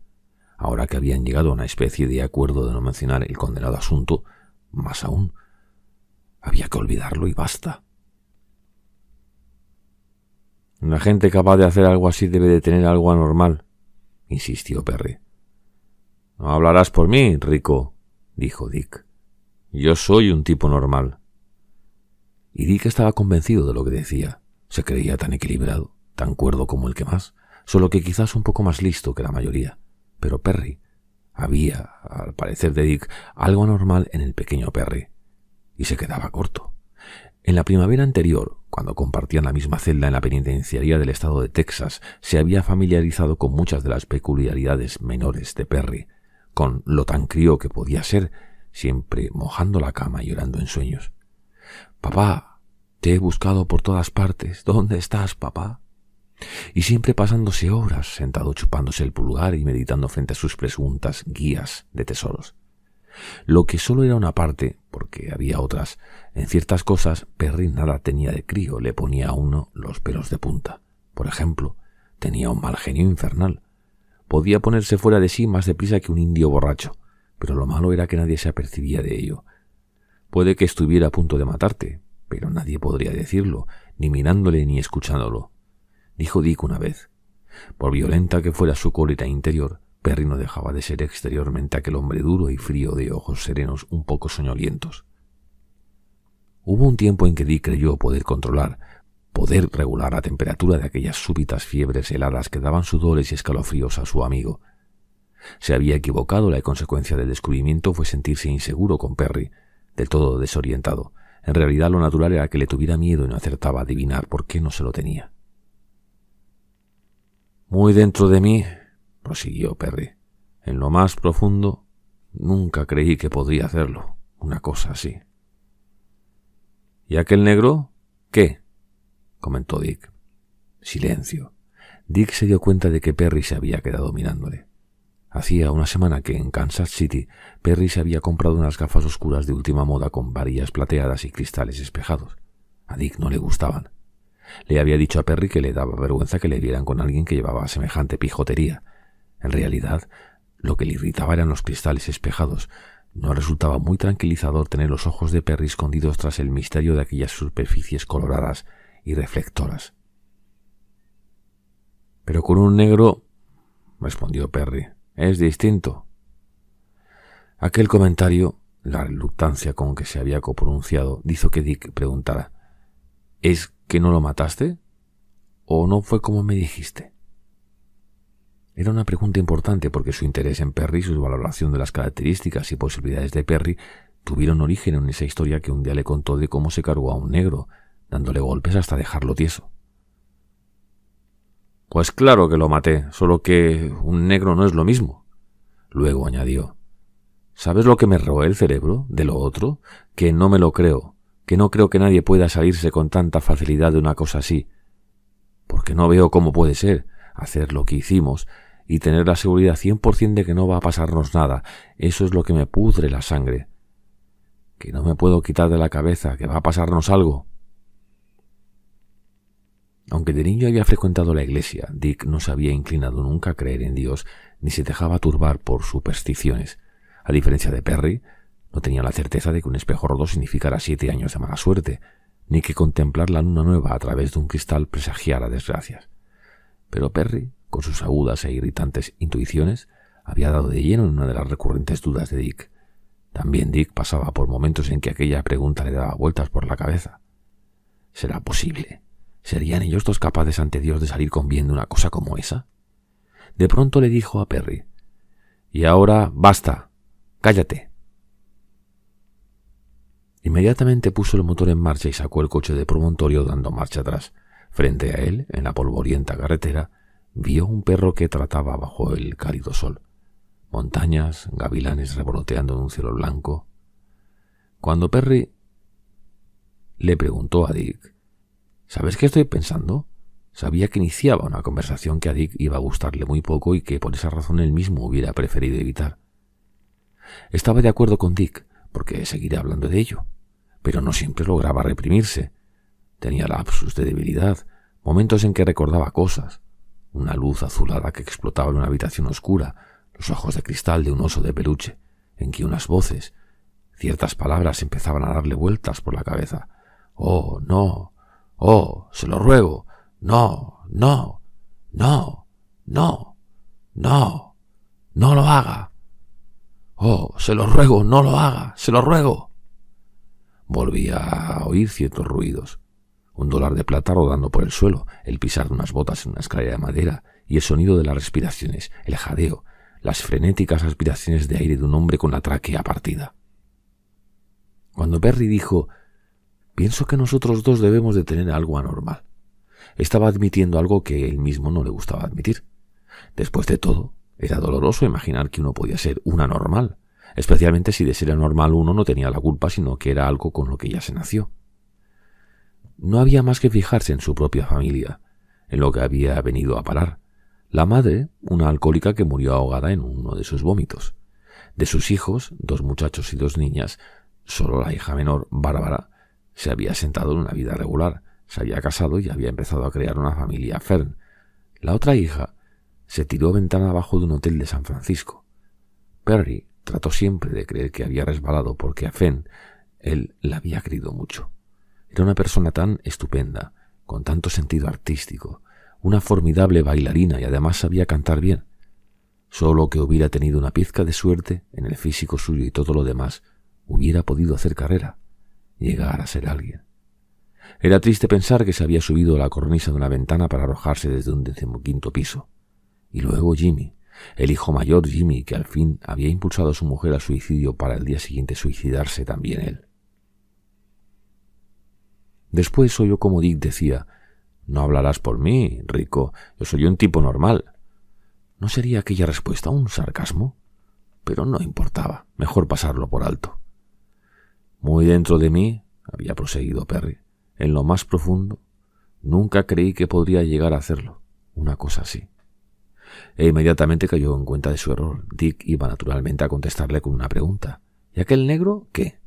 Ahora que habían llegado a una especie de acuerdo de no mencionar el condenado asunto, más aún, había que olvidarlo y basta. La gente capaz de hacer algo así debe de tener algo anormal, insistió Perry. No hablarás por mí, Rico, dijo Dick. Yo soy un tipo normal. Y Dick estaba convencido de lo que decía. Se creía tan equilibrado, tan cuerdo como el que más, solo que quizás un poco más listo que la mayoría. Pero Perry, había, al parecer de Dick, algo anormal en el pequeño Perry, y se quedaba corto. En la primavera anterior, cuando compartían la misma celda en la penitenciaría del estado de Texas, se había familiarizado con muchas de las peculiaridades menores de Perry, con lo tan crío que podía ser, siempre mojando la cama y llorando en sueños. «Papá, te he buscado por todas partes. ¿Dónde estás, papá?» Y siempre pasándose horas sentado chupándose el pulgar y meditando frente a sus presuntas guías de tesoros. Lo que solo era una parte, porque había otras. En ciertas cosas, Perry nada tenía de crío, le ponía a uno los pelos de punta. Por ejemplo, tenía un mal genio infernal. Podía ponerse fuera de sí más deprisa que un indio borracho, pero lo malo era que nadie se apercibía de ello. Puede que estuviera a punto de matarte, pero nadie podría decirlo, ni mirándole ni escuchándolo, dijo Dick una vez. Por violenta que fuera su cólera interior, Perry no dejaba de ser exteriormente aquel hombre duro y frío de ojos serenos un poco soñolientos. Hubo un tiempo en que Dick creyó poder regular la temperatura de aquellas súbitas fiebres heladas que daban sudores y escalofríos a su amigo. Se había equivocado, la consecuencia del descubrimiento fue sentirse inseguro con Perry, del todo desorientado. En realidad lo natural era que le tuviera miedo y no acertaba a adivinar por qué no se lo tenía. Muy dentro de mí, prosiguió Perry, en lo más profundo, nunca creí que podría hacerlo, una cosa así. ¿Y aquel negro? ¿Qué? Comentó Dick. Silencio. Dick se dio cuenta de que Perry se había quedado mirándole. Hacía una semana que en Kansas City Perry se había comprado unas gafas oscuras de última moda con varillas plateadas y cristales espejados. A Dick no le gustaban. Le había dicho a Perry que le daba vergüenza que le vieran con alguien que llevaba semejante pijotería. En realidad, lo que le irritaba eran los cristales espejados. No resultaba muy tranquilizador tener los ojos de Perry escondidos tras el misterio de aquellas superficies coloradas y reflectoras. Pero con un negro, respondió Perry, es distinto. Aquel comentario, la reluctancia con que se había pronunciado, hizo que Dick preguntara, ¿es que no lo mataste? ¿O no fue como me dijiste? Era una pregunta importante porque su interés en Perry y su valoración de las características y posibilidades de Perry tuvieron origen en esa historia que un día le contó de cómo se cargó a un negro, dándole golpes hasta dejarlo tieso. Pues claro que lo maté, solo que un negro no es lo mismo. Luego añadió, ¿sabes lo que me roe el cerebro de lo otro? Que no me lo creo, que no creo que nadie pueda salirse con tanta facilidad de una cosa así, porque no veo cómo puede ser hacer lo que hicimos y tener la seguridad 100% de que no va a pasarnos nada. Eso es lo que me pudre la sangre. Que no me puedo quitar de la cabeza que va a pasarnos algo. Aunque de niño había frecuentado la iglesia, Dick no se había inclinado nunca a creer en Dios ni se dejaba turbar por supersticiones. A diferencia de Perry, no tenía la certeza de que un espejo roto significara 7 años de mala suerte, ni que contemplar la luna nueva a través de un cristal presagiara desgracias. Pero Perry, con sus agudas e irritantes intuiciones, había dado de lleno en una de las recurrentes dudas de Dick. También Dick pasaba por momentos en que aquella pregunta le daba vueltas por la cabeza. ¿Será posible? ¿Serían ellos dos capaces ante Dios de salir con bien de una cosa como esa? De pronto le dijo a Perry, «Y ahora basta, cállate». Inmediatamente puso el motor en marcha y sacó el coche de promontorio dando marcha atrás. Frente a él, en la polvorienta carretera, vio un perro que trataba bajo el cálido sol. Montañas, gavilanes revoloteando en un cielo blanco. Cuando Perry le preguntó a Dick, «¿Sabes qué estoy pensando?», sabía que iniciaba una conversación que a Dick iba a gustarle muy poco y que por esa razón él mismo hubiera preferido evitar. Estaba de acuerdo con Dick, porque seguiría hablando de ello, pero no siempre lograba reprimirse. Tenía lapsus de debilidad, momentos en que recordaba cosas, una luz azulada que explotaba en una habitación oscura, los ojos de cristal de un oso de peluche, en que unas voces, ciertas palabras empezaban a darle vueltas por la cabeza. «Oh, no! ¡Oh, se lo ruego! ¡No, no, no, no, no! ¡No lo haga! ¡Oh, se lo ruego, no lo haga! ¡Se lo ruego!». Volvía a oír ciertos ruidos. Un dólar de plata rodando por el suelo, el pisar de unas botas en una escalera de madera y el sonido de las respiraciones, el jadeo, las frenéticas aspiraciones de aire de un hombre con la tráquea partida. Cuando Perry dijo «Pienso que nosotros dos debemos de tener algo anormal», estaba admitiendo algo que él mismo no le gustaba admitir. Después de todo, era doloroso imaginar que uno podía ser un anormal, especialmente si de ser anormal uno no tenía la culpa, sino que era algo con lo que ya se nació. No había más que fijarse en su propia familia, en lo que había venido a parar. La madre, una alcohólica que murió ahogada en uno de sus vómitos. De sus hijos, 2 muchachos y 2 niñas, solo la hija menor, Bárbara, se había sentado en una vida regular, se había casado y había empezado a crear una familia Fern. La otra hija, se tiró ventana abajo de un hotel de San Francisco. Perry trató siempre de creer que había resbalado porque a Fenn él la había querido mucho. Era una persona tan estupenda, con tanto sentido artístico, una formidable bailarina y además sabía cantar bien. Solo que hubiera tenido una pizca de suerte en el físico suyo y todo lo demás, hubiera podido hacer carrera, llegar a ser alguien. Era triste pensar que se había subido a la cornisa de una ventana para arrojarse desde un 15º piso. Y luego Jimmy, el hijo mayor Jimmy, que al fin había impulsado a su mujer al suicidio para el día siguiente suicidarse también él. Después oyó como Dick decía: «No hablarás por mí, Rico, yo soy un tipo normal». ¿No sería aquella respuesta un sarcasmo? Pero no importaba, mejor pasarlo por alto. Muy dentro de mí, había proseguido Perry, en lo más profundo, nunca creí que podría llegar a hacerlo, una cosa así. E inmediatamente cayó en cuenta de su error. Dick iba naturalmente a contestarle con una pregunta. ¿Y aquel negro qué?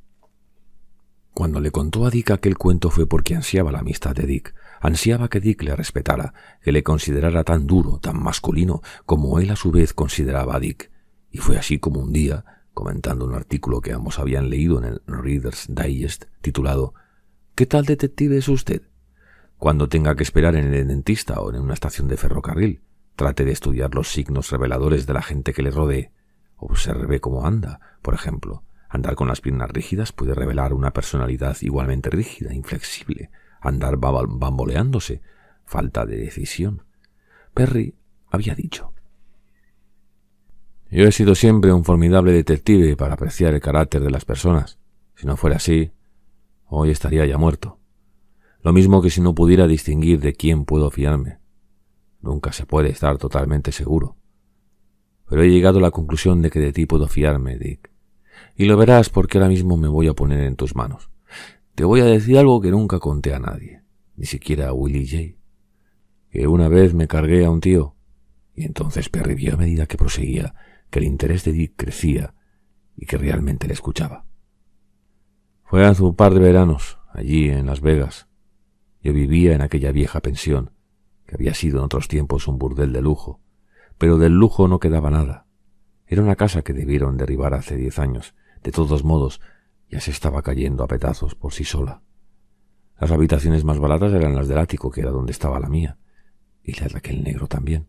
Cuando le contó a Dick aquel cuento fue porque ansiaba la amistad de Dick. Ansiaba que Dick le respetara, que le considerara tan duro, tan masculino, como él a su vez consideraba a Dick. Y fue así como un día, comentando un artículo que ambos habían leído en el Reader's Digest, titulado «¿Qué tal detective es usted?», cuando tenga que esperar en el dentista o en una estación de ferrocarril, trate de estudiar los signos reveladores de la gente que le rodee. Observe cómo anda, por ejemplo. Andar con las piernas rígidas puede revelar una personalidad igualmente rígida, inflexible. Andar bamboleándose, falta de decisión. Perry había dicho: «Yo he sido siempre un formidable detective para apreciar el carácter de las personas. Si no fuera así, hoy estaría ya muerto. Lo mismo que si no pudiera distinguir de quién puedo fiarme. Nunca se puede estar totalmente seguro. Pero he llegado a la conclusión de que de ti puedo fiarme, Dick. Y lo verás porque ahora mismo me voy a poner en tus manos. Te voy a decir algo que nunca conté a nadie, ni siquiera a Willie J. Que una vez me cargué a un tío». Y entonces Perry vio a medida que proseguía que el interés de Dick crecía y que realmente le escuchaba. «Fue hace un par de veranos, allí en Las Vegas. Yo vivía en aquella vieja pensión, que había sido en otros tiempos un burdel de lujo, pero del lujo no quedaba nada. Era una casa que debieron derribar hace 10 años. De todos modos, ya se estaba cayendo a pedazos por sí sola. Las habitaciones más baratas eran las del ático, que era donde estaba la mía, y la de aquel negro también.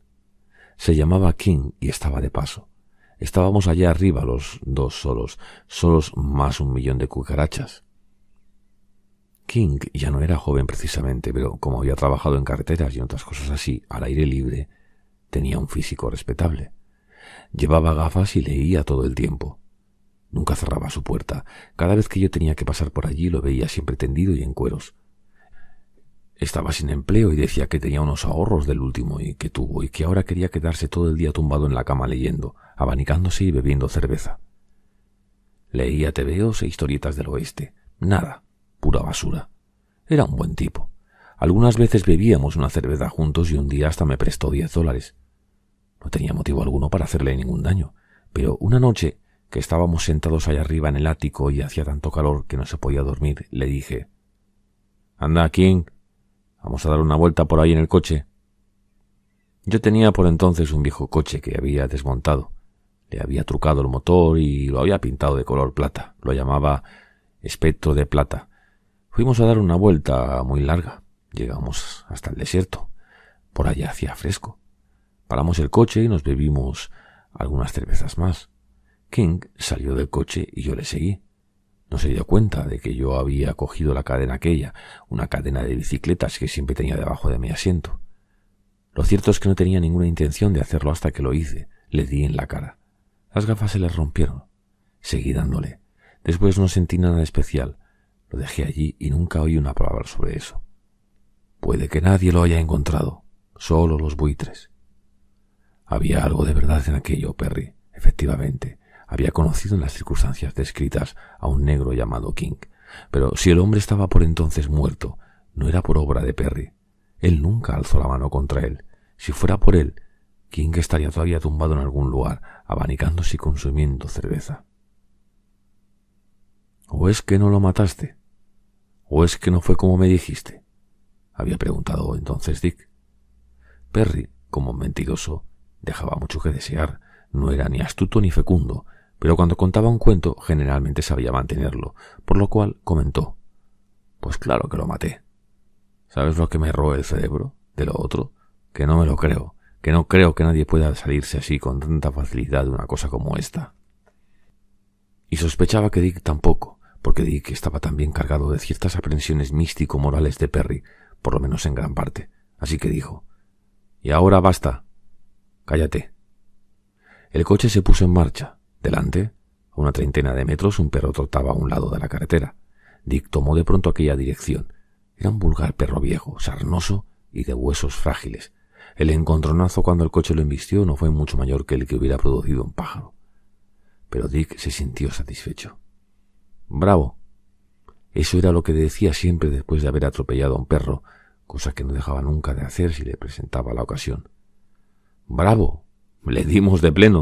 Se llamaba King y estaba de paso. Estábamos allá arriba los dos solos más 1.000.000 de cucarachas. King ya no era joven precisamente, pero como había trabajado en carreteras y otras cosas así, al aire libre, tenía un físico respetable. Llevaba gafas y leía todo el tiempo. Nunca cerraba su puerta. Cada vez que yo tenía que pasar por allí lo veía siempre tendido y en cueros. Estaba sin empleo y decía que tenía unos ahorros del último y que tuvo, y que ahora quería quedarse todo el día tumbado en la cama leyendo, abanicándose y bebiendo cerveza. Leía tebeos e historietas del oeste. Nada, pura basura. Era un buen tipo. Algunas veces bebíamos una cerveza juntos y un día hasta me prestó $10. No tenía motivo alguno para hacerle ningún daño, pero una noche, que estábamos sentados allá arriba en el ático y hacía tanto calor que no se podía dormir, le dije: «Anda, King, vamos a dar una vuelta por ahí en el coche». Yo tenía por entonces un viejo coche que había desmontado. Le había trucado el motor y lo había pintado de color plata. Lo llamaba espectro de plata. Fuimos a dar una vuelta muy larga. Llegamos hasta el desierto. Por allá hacía fresco. Paramos el coche y nos bebimos algunas cervezas más. King salió del coche y yo le seguí. No se dio cuenta de que yo había cogido la cadena aquella, una cadena de bicicletas que siempre tenía debajo de mi asiento. Lo cierto es que no tenía ninguna intención de hacerlo hasta que lo hice. Le di en la cara. Las gafas se le rompieron. Seguí dándole. Después no sentí nada especial. Lo dejé allí y nunca oí una palabra sobre eso. Puede que nadie lo haya encontrado, solo los buitres. Había algo de verdad en aquello, Perry. Efectivamente, había conocido en las circunstancias descritas a un negro llamado King. Pero si el hombre estaba por entonces muerto, no era por obra de Perry. Él nunca alzó la mano contra él. Si fuera por él, King estaría todavía tumbado en algún lugar, abanicándose y consumiendo cerveza. ¿O es que no lo mataste? ¿O es que no fue como me dijiste?, había preguntado entonces Dick. Perry, como mentiroso, Dejaba mucho que desear, no era ni astuto ni fecundo, pero cuando contaba un cuento generalmente sabía mantenerlo, por lo cual comentó: «Pues claro que lo maté. ¿Sabes lo que me roe el cerebro de lo otro? Que no me lo creo, que no creo que nadie pueda salirse así con tanta facilidad de una cosa como esta». Y sospechaba que Dick tampoco, porque Dick estaba también cargado de ciertas aprensiones místico-morales de Perry, por lo menos en gran parte. Así que dijo: «Y ahora basta. Cállate». El coche se puso en marcha. Delante, a una treintena de metros, un perro trotaba a un lado de la carretera. Dick tomó de pronto aquella dirección. Era un vulgar perro viejo, sarnoso y de huesos frágiles. El encontronazo cuando el coche lo embistió no fue mucho mayor que el que hubiera producido un pájaro. Pero Dick se sintió satisfecho. «Bravo». Eso era lo que decía siempre después de haber atropellado a un perro, cosa que no dejaba nunca de hacer si le presentaba la ocasión. «Bravo, le dimos de pleno».